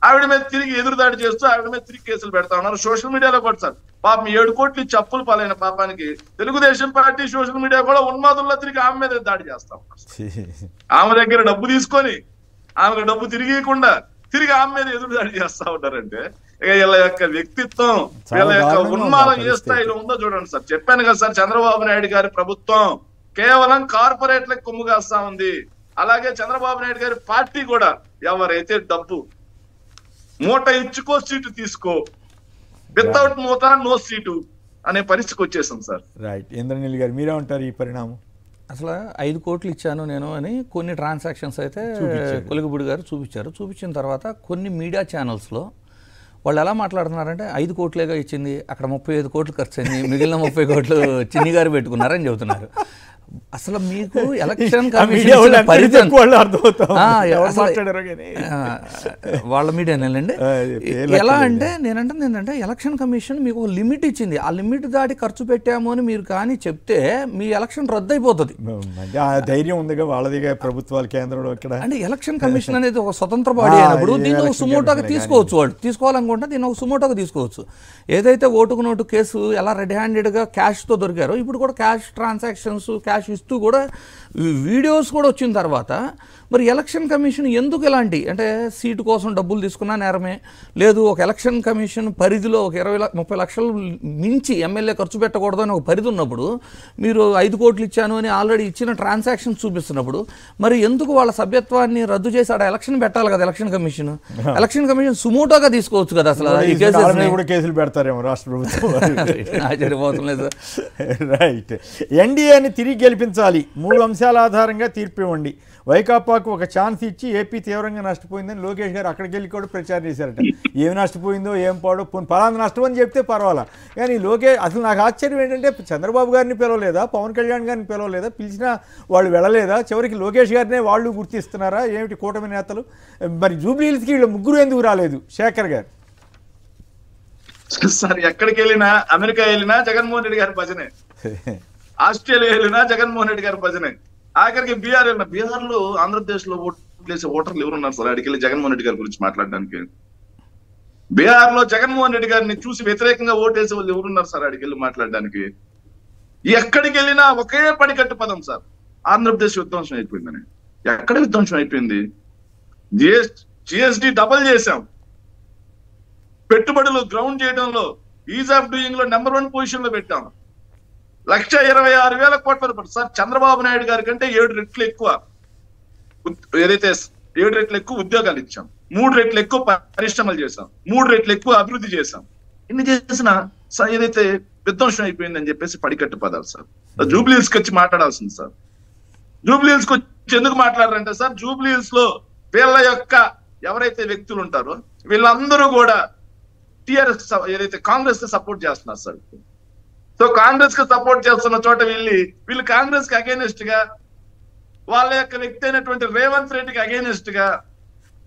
ఆవిడ మీద తిరిగి ఎదురుదాడి చేస్తూ ఆవిడ మీద తిరిగి కేసులు పెడతా ఉన్నారు. సోషల్ మీడియాలో కూడా సార్ పాపం 7 కోట్లు ఇచ్చి అప్పులు పాలైన పాపానికి తెలుగుదేశం పార్టీ సోషల్ మీడియా కూడా ఉన్మాదుల్లో తిరిగి ఆమె మీద దాడి చేస్తా ఉన్నారు. ఆమె దగ్గర డబ్బు తీసుకొని ఆమెకు డబ్బు తిరిగియకుండా తిరిగి ఆమె మీద ఎదురుదాడి చేస్తా ఉంటారంటే వీళ్ళ యొక్క వ్యక్తిత్వం, వీళ్ళ యొక్క ఉన్మాదం ఏ స్థాయిలో ఉందో చూడండి సార్. చెప్పాను కదా సార్, చంద్రబాబు నాయుడు గారి ప్రభుత్వం కేవలం కార్పొరేట్లకు కొమ్ము కాస్తా ఉంది. అలాగే చంద్రబాబు నాయుడు గారి పార్టీ కూడా ఎవరైతే డబ్బు మూట ఇచ్చుకో సీటు తీసుకో, వితౌట్ మూట నో సీటు అనే పరిస్థితికి వచ్చేసాం సార్. రైట్. ఇంద్రనీల్ గారు మీరే ఉంటారు ఈ పరిణామం? అసలు 5 కోట్లు ఇచ్చాను నేను అని కొన్ని ట్రాన్సాక్షన్స్ అయితే కొలికపూడి గారు చూపించిన తర్వాత కొన్ని మీడియా ఛానల్స్లో వాళ్ళు ఎలా మాట్లాడుతున్నారంటే 5 కోట్లేగా ఇచ్చింది, అక్కడ 35 కోట్లు ఖర్చు అయింది, మిగిలిన 30 కోట్లు చిన్ని గారు పెట్టుకున్నారని చెబుతున్నారు. అసలు మీకు ఎలక్షన్ కమిషన్ వాళ్ళ మీడియానేనండి. ఎలా అంటే నేనంటుంది ఏంటంటే ఎలక్షన్ కమిషన్ మీకు ఒక లిమిట్ ఇచ్చింది. ఆ లిమిట్ దాటి ఖర్చు పెట్టాము అని మీరు కానీ చెప్తే మీ ఎలక్షన్ రద్దు అయిపోతుంది. ధైర్యం ఉందిగా వాళ్ళదిగా ప్రభుత్వాలు కేంద్రంలో ఇక్కడ. అంటే ఎలక్షన్ కమిషన్ అనేది ఒక స్వతంత్ర బాడీ అయినప్పుడు దీన్ని ఒక సుమోటోగా తీసుకోవచ్చు. వాళ్ళు తీసుకోవాలనుకుంటే దీన్ని ఒక సుమోటోగా తీసుకోవచ్చు. ఏదైతే ఓటుకు నోటు కేసు ఎలా రెడ్ హ్యాండెడ్గా క్యాష్తో దొరికారో ఇప్పుడు కూడా క్యాష్ ట్రాన్సాక్షన్స్ క్యాష్ ఇస్తూ కూడా వీడియోస్ కూడా వచ్చిన తర్వాత మరి ఎలక్షన్ కమిషన్ ఎందుకు ఇలాంటి అంటే సీటు కోసం డబ్బులు తీసుకున్నా నేరమే, లేదు ఒక ఎలక్షన్ కమిషన్ పరిధిలో ఒక 20-30 లక్షలు మించి ఎమ్మెల్యే ఖర్చు పెట్టకూడదు అని ఒక పరిధి ఉన్నప్పుడు మీరు 5 కోట్లు ఇచ్చాను అని ఆల్రెడీ ఇచ్చిన ట్రాన్సాక్షన్స్ చూపిస్తున్నప్పుడు మరి ఎందుకు వాళ్ళ సభ్యత్వాన్ని రద్దు చేసి ఆడ ఎలక్షన్ పెట్టాలి కదా? ఎలక్షన్ కమిషన్ సుమోటోగా తీసుకోవచ్చు కదా అసలు. కేసులు పెడతారేమో రాష్ట్ర ప్రభుత్వం. ఆశ్చర్యపోతుంది. రైట్. ఎన్డీఏని తిరిగి గెలిపించాలి, 3 అంశాల ఆధారంగా తీర్పు ఇవ్వండి. వైకాపాకు ఒక ఛాన్స్ ఇచ్చి ఏపీ తీవ్రంగా నష్టపోయిందని లోకేష్ గారు అక్కడికి వెళ్ళి కూడా ప్రచారం చేశారట. ఏమి నష్టపోయిందో ఏం పాడో పలానా నష్టం అని చెప్తే పర్వాలా, కానీ లోకేష్ అసలు నాకు ఆశ్చర్యం ఏంటంటే చంద్రబాబు గారిని పిలవలేదా, పవన్ కళ్యాణ్ గారిని పిలవలేదా, పిలిచినా వాళ్ళు వెళ్ళలేదా? చివరికి లోకేష్ గారినే వాళ్ళు గుర్తిస్తున్నారా ఏమిటి కూటమి నేతలు? మరి జూబ్లీ హిల్స్కి వీళ్ళు ముగ్గురు ఎందుకు రాలేదు? శేఖర్ గారు సార్ ఎక్కడికి వెళ్ళినా, అమెరికా వెళ్ళినా జగన్మోహన్ రెడ్డి గారి భజనే, ఆస్ట్రేలియా వెళ్ళినా జగన్మోహన్ రెడ్డి గారి భజనే, ఆఖరికి బీహార్ వెళ్ళిన. బీహార్ లో ఆంధ్రప్రదేశ్ లో ఓట్లేసే ఓటర్లు ఎవరున్నారు సార్ అక్కడికి వెళ్ళి జగన్మోహన్ రెడ్డి గారి గురించి మాట్లాడడానికి? బీహార్ లో జగన్మోహన్ రెడ్డి గారిని చూసి వ్యతిరేకంగా ఓటేసే వాళ్ళు ఎవరున్నారు సార్ అక్కడికి వెళ్ళి మాట్లాడడానికి? ఎక్కడికి వెళ్ళినా ఒకే పడికట్టు పదం సార్, ఆంధ్రప్రదేశ్ విధ్వంసం అయిపోయిందని. ఎక్కడ విధ్వంసం అయిపోయింది? జిఎస్టి డబల్ చేశాం, పెట్టుబడులు గ్రౌండ్ చేయడంలో ఈజ్ ఆఫ్ డూయింగ్ లో నెంబర్ 1 పొజిషన్ లో పెట్టాం. 1,26,000 కోట్ల రూపాయలు సార్. చంద్రబాబు నాయుడు గారి కంటే 7 రెట్లు ఎక్కువ, ఏదైతే 7 రెట్లు ఎక్కువ ఉద్యోగాలు ఇచ్చాం, 3 రెట్లు ఎక్కువ పరిశ్రమలు చేశాం, 3 రెట్లు ఎక్కువ అభివృద్ధి చేశాం. ఇన్ని చేసిన ఏదైతే విధ్వంసం అయిపోయిందని చెప్పేసి పడికట్టు పదాలు సార్. జూబ్లీ హిల్స్ కి వచ్చి మాట్లాడాల్సింది సార్. జూబ్లీ హిల్స్ కి వచ్చి ఎందుకు మాట్లాడారంటే సార్, జూబ్లీ హిల్స్ లో వీళ్ళ యొక్క ఎవరైతే వ్యక్తులు ఉంటారో వీళ్ళందరూ కూడా టిఆర్ఎస్ ఏదైతే కాంగ్రెస్ కి సపోర్ట్ చేస్తున్నారు సార్. సో కాంగ్రెస్ కి సపోర్ట్ చేస్తున్న చోట వీళ్ళు కాంగ్రెస్ కి అగైనెస్ట్ గా, వాళ్ళ యొక్క వ్యక్తి అయినటువంటి రేవంత్ రెడ్డికి అగైనెస్ట్ గా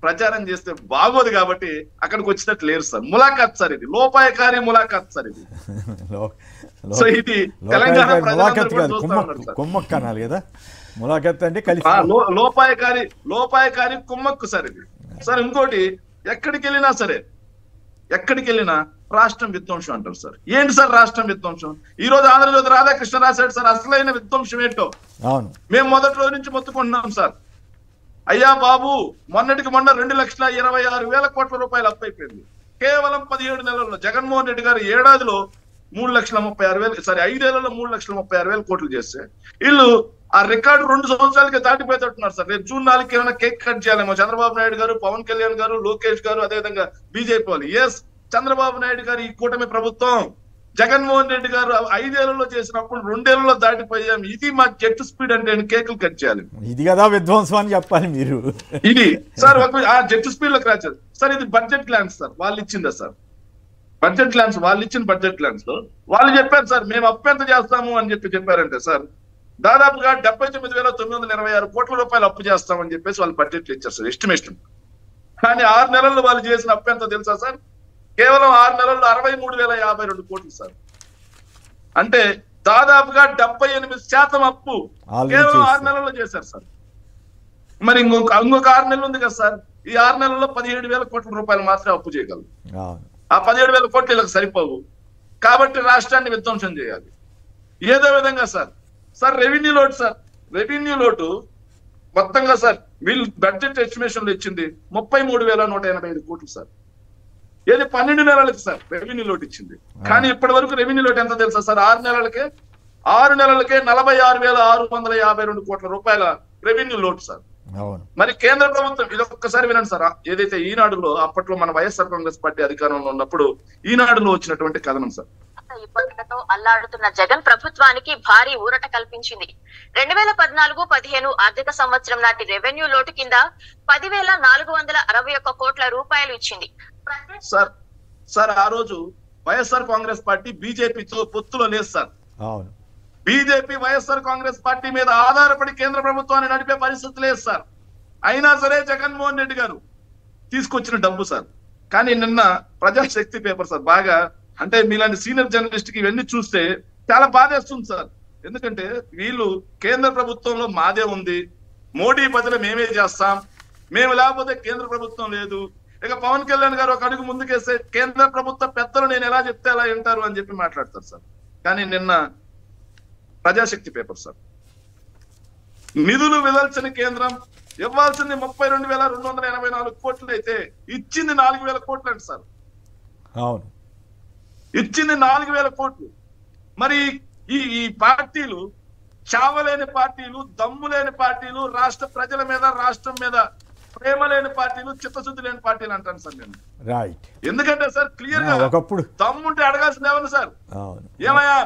ప్రచారం చేస్తే బాగోదు కాబట్టి అక్కడికి వచ్చినట్టు లేరు సార్. ములాఖాత్ సార్, ఇది లోపాయకారి ములాఖాత్ సార్ ఇది. సో ఇది తెలంగాణ కుమ్మక్కు అనాలి కదా, ములాఖాత్ అంటే కలిసి లోపాయకారి కుమ్మక్కు సార్ ఇది. సార్ ఇంకోటి, ఎక్కడికి వెళ్ళినా రాష్ట్రం విధ్వంసం అంటారు సార్. ఏంటి సార్ రాష్ట్రం విధ్వంసం? ఈ రోజు ఆంధ్రజ్యోతి రాధాకృష్ణ రాశాడు సార్, అసలైన విధ్వంసం ఏంటో మేము మొదటి రోజు నుంచి మొత్తుకుంటున్నాం సార్. అయ్యా బాబు, మొన్నటికి మొన్న 2,26,000 కోట్ల రూపాయలు అప్పు అయిపోయింది కేవలం 17 నెలల్లో. జగన్మోహన్ రెడ్డి గారు ఏడాదిలో 3,36,000 5 ఏళ్లలో 3,36,000 కోట్లు చేస్తే వీళ్ళు ఆ రికార్డు 2 సంవత్సరాలకి దాటిపోయేటట్టున్నారు సార్. రేపు జూన్ 4కి ఏమైనా కేక్ కట్ చేయాలేమో చంద్రబాబు నాయుడు గారు, పవన్ కళ్యాణ్ గారు, లోకేష్ గారు, అదేవిధంగా బీజేపీ వాళ్ళు. ఎస్, చంద్రబాబు నాయుడు గారు ఈ కూటమి ప్రభుత్వం, జగన్మోహన్ రెడ్డి గారు 5 ఏళ్లలో చేసినప్పుడు 2 ఏళ్లలో దాటిపోయాం. ఇది మా జెట్ స్పీడ్ అంటే కేకులు కట్ చేయాలి. ఇది కదా విధ్వంసం అని చెప్పాలి మీరు. ఇది సార్ ఆ జెట్ స్పీడ్ లోకి రాచారు సార్. ఇది బడ్జెట్ ప్లాన్స్ సార్, వాళ్ళు ఇచ్చిందా సార్? బడ్జెట్ ప్లాన్స్ వాళ్ళు ఇచ్చిన బడ్జెట్ ప్లాన్స్ లో వాళ్ళు చెప్పారు సార్, మేము అప్పు ఎంత చేస్తాము అని చెప్పారంటే సార్, దాదాపుగా 79,926 కోట్ల రూపాయలు అప్పు చేస్తామని చెప్పేసి వాళ్ళు బడ్జెట్లు ఇచ్చారు సార్, ఎస్టిమేషన్. కానీ 6 నెలల్లో వాళ్ళు చేసిన అప్పు ఎంత తెలుసా సార్? కేవలం 6 నెలల్లో 63,052 కోట్లు సార్. అంటే దాదాపుగా 78% అప్పు కేవలం 6 నెలల్లో చేశారు సార్. మరి ఇంకొక 6 నెలలు ఉంది కదా సార్, ఈ 6 నెలల్లో 17,000 కోట్ల రూపాయలు మాత్రమే అప్పు చేయగలరు. ఆ 17,000 కోట్లు వీళ్ళకి సరిపోవు కాబట్టి రాష్ట్రాన్ని విధ్వంసం చేయాలి. ఏదో విధంగా సార్ రెవెన్యూ లోటు సార్, రెవెన్యూ లోటు మొత్తంగా సార్ వీళ్ళు బడ్జెట్ ఎస్టిమేషన్లు ఇచ్చింది 33,185 కోట్లు సార్. ఏది 12 నెలలకి సార్ రెవెన్యూ లోటు ఇచ్చింది. కానీ ఇప్పటి వరకు రెవెన్యూ లోటు ఎంత తెలుసా సార్? 6 నెలలకే 46,652 కోట్ల రూపాయల రెవెన్యూ లోటు సార్. మరి కేంద్ర ప్రభుత్వం ఇది ఒక్కసారి వినండి సార్. ఏదైతే ఈనాడులో అప్పట్లో మన వైఎస్ఆర్ కాంగ్రెస్ పార్టీ అధికారంలో ఉన్నప్పుడు ఈనాడులో వచ్చినటువంటి కథనం సార్. ఇబ్బందులతో అల్లాడుతున్న జగన్ ప్రభుత్వానికి భారీ ఊరట కల్పించింది. 2014-15 ఆర్థిక సంవత్సరం నాటి రెవెన్యూ లోటు కింద 10,461 కోట్ల రూపాయలు ఇచ్చింది. సార్ ఆ రోజు వైఎస్ఆర్ కాంగ్రెస్ పార్టీ బీజేపీతో పొత్తులో లేదు sir. BJP YSR Congress party మీద ఆధారపడి కేంద్ర ప్రభుత్వాన్ని నడిపే పరిస్థితి లేదు సార్. అయినా సరే జగన్మోహన్ రెడ్డి గారు తీసుకొచ్చిన డబ్బు సార్. కానీ నిన్న ప్రజాశక్తి పేపర్ సార్ బాగా, అంటే మీలాంటి సీనియర్ జర్నలిస్ట్ కి ఇవన్నీ చూస్తే చాలా బాధేస్తుంది సార్. ఎందుకంటే వీళ్ళు కేంద్ర ప్రభుత్వంలో మాదే ఉంది, మోడీ బదులు మేమే చేస్తాం, మేము లేకపోతే కేంద్ర ప్రభుత్వం లేదు. ఇక పవన్ కళ్యాణ్ గారు ఒక అడుగు ముందుకేస్తే కేంద్ర ప్రభుత్వ పెద్దలు నేను ఎలా చెప్తే అలా వింటారు అని చెప్పి మాట్లాడతారు సార్. కానీ నిన్న ప్రజాశక్తి పేపర్ సార్, నిధులు విదల్చని కేంద్రం ఇవ్వాల్సింది 32,284 కోట్లు అయితే ఇచ్చింది 4,000 కోట్లు అండి సార్. ఇచ్చింది 4,000 కోట్లు. మరి ఈ పార్టీలు చావలేని పార్టీలు, దమ్ము లేని పార్టీలు, రాష్ట్ర ప్రజల మీద రాష్ట్రం మీద ప్రేమ లేని పార్టీలు, చిత్తశుద్ధి లేని పార్టీలు అంటాను సార్ నేను. ఎందుకంటే సార్ క్లియర్ గా దమ్ముంటే అడగాల్సింది ఏమన్నా సార్? ఏమయ్యా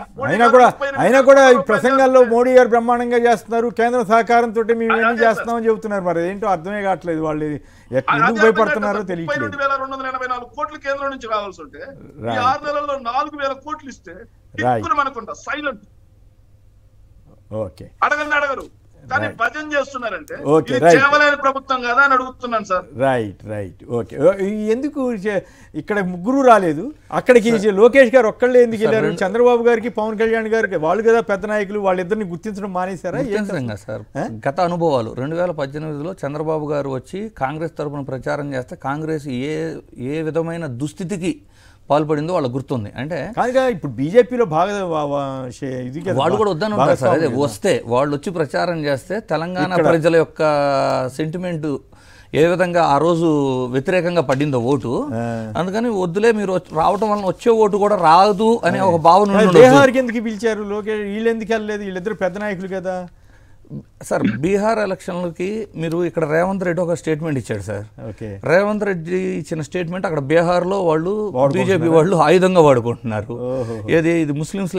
అయినా కూడా ఈ ప్రసంగాల్లో మోడీ గారు బ్రహ్మాండంగా చేస్తున్నారు, కేంద్ర సహకారంతో మేము ఏం చేస్తున్నామని చెబుతున్నారు. మరి ఏంటో అర్థమే కావట్లేదు, వాళ్ళు ఎందుకు భయపడుతున్నారో తెలియట్లేదు. 32,284 కోట్లు కేంద్రం నుంచి రావాల్సి ఉంటే ఈ 6 నెలల్లో 4,000 కోట్లు ఇస్తే మనకుంటా సైలెంట్. అడగరు కానీ భజన చేస్తున్నారంటే చేయలేని ప్రభుత్వం కదా అని అడుగుతున్నాను సార్. Right okay. ఎందుకు ఇక్కడ ముగ్గురు రాలేదు, అక్కడికి లోకేష్ గారు ఒక్కళ్ళే ఎందుకు వెళ్ళారు? చంద్రబాబు గారికి పవన్ కళ్యాణ్ గారికి వాళ్ళు కదా పెద్ద నాయకులు, వాళ్ళిద్దరిని గుర్తించడం మానేశారా? సార్ గత అనుభవాలు 2018లో చంద్రబాబు గారు వచ్చి కాంగ్రెస్ తరఫున ప్రచారం చేస్తే కాంగ్రెస్ ఏ విధమైన దుస్థితికి పాల్పడిందో వాళ్ళకి గుర్తుంది. అంటే ఇప్పుడు బీజేపీలో బాగా వాళ్ళు కూడా వద్దని ఉంటారు సార్. అదే వస్తే వాళ్ళు వచ్చి ప్రచారం చేస్తే తెలంగాణ ప్రజల యొక్క సెంటిమెంట్ ఏ విధంగా ఆ రోజు వ్యతిరేకంగా పడిందో ఓటు, అందుకని వద్దులే మీరు రావటం వలన వచ్చే ఓటు కూడా రాదు అనే ఒక భావన. ఎందుకు పిలిచారు లోకేష్? వీళ్ళు ఎందుకు వెళ్ళలేదు? వీళ్ళిద్దరు పెద్ద నాయకులు కదా. సార్ బీహార్ ఎలక్షన్లకి మీరు ఇక్కడ రేవంత్ రెడ్డి ఒక స్టేట్మెంట్ ఇచ్చాడు సార్. ఓకే, రేవంత్ రెడ్డి ఇచ్చిన స్టేట్మెంట్ అక్కడ బీహార్లో వాళ్ళు బీజేపీ వాళ్ళు ఆయుధంగా వాడుకుంటున్నారు. ఏది ఇది ముస్లిమ్స్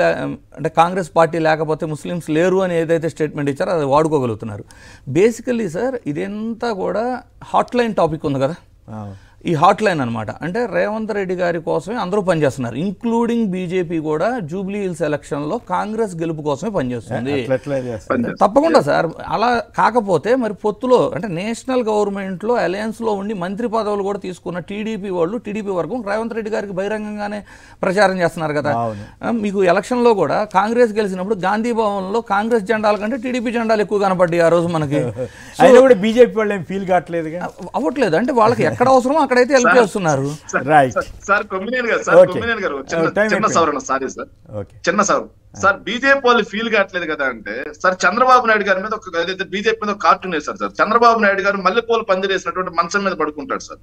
అంటే కాంగ్రెస్ పార్టీ లేకపోతే ముస్లిమ్స్ లేరు అని ఏదైతే స్టేట్మెంట్ ఇచ్చారో అది వాడుకోగలుగుతున్నారు. బేసికల్లీ సార్ ఇదంతా కూడా హాట్ లైన్ టాపిక్ ఉంది కదా, ఈ హాట్ లైన్ అనమాట. అంటే రేవంత్ రెడ్డి గారి కోసమే అందరూ పనిచేస్తున్నారు, ఇంక్లూడింగ్ బీజేపీ కూడా జూబ్లీ హిల్స్ ఎలక్షన్లో కాంగ్రెస్ గెలుపు కోసమే పనిచేస్తుంది. తప్పకుండా సార్. అలా కాకపోతే మరి పొత్తులో అంటే నేషనల్ గవర్నమెంట్లో అలయన్స్లో ఉండి మంత్రి పదవులు కూడా తీసుకున్న టీడీపీ వాళ్ళు, టీడీపీ వర్గం రేవంత్ రెడ్డి గారికి బహిరంగంగానే ప్రచారం చేస్తున్నారు కదా. మీకు ఎలక్షన్లో కూడా కాంగ్రెస్ గెలిచినప్పుడు గాంధీ భవన్లో కాంగ్రెస్ జెండాల కంటే టీడీపీ జెండాలు ఎక్కువ కనపడ్డాయి ఆ రోజు మనకి. బీజేపీ వాళ్ళు ఏం ఫీల్ కావట్లేదు, అవ్వట్లేదు. అంటే వాళ్ళకి ఎక్కడ అవసరమో అక్కడైతే హెల్ప్ చేస్తున్నారు. సార్ కొమ్మినేని గారు చిన్న సవరణ, సారీ సార్, చిన్న సవరణ సార్. బీజేపీ వాళ్ళు ఫీల్ కావట్లేదు కదా అంటే సార్, చంద్రబాబు నాయుడు గారి మీద ఒక బీజేపీ మీద ఒక కార్టూన్ వేశారు సార్. చంద్రబాబు నాయుడు గారు మల్లెపూలు పందిరేసినటువంటి మంచం మీద పడుకుంటాడు సార్.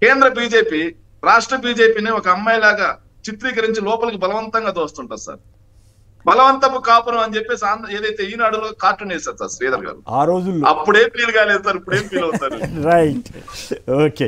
కేంద్ర బీజేపీ రాష్ట్ర బీజేపీని ఒక అమ్మాయిలాగా చిత్రీకరించి లోపలికి బలవంతంగా దోస్తుంటారు సార్. బలవంతపు కాపురం అని చెప్పేసి ఏదైతే ఈనాడులో కార్టూన్ వేశారు సార్ శ్రీధర్ గారు, ఆ రోజుల్లో అప్పుడే ఫీల్ కాలేదు సార్, ఇప్పుడేం ఫీల్ అవుతారు. Right, okay.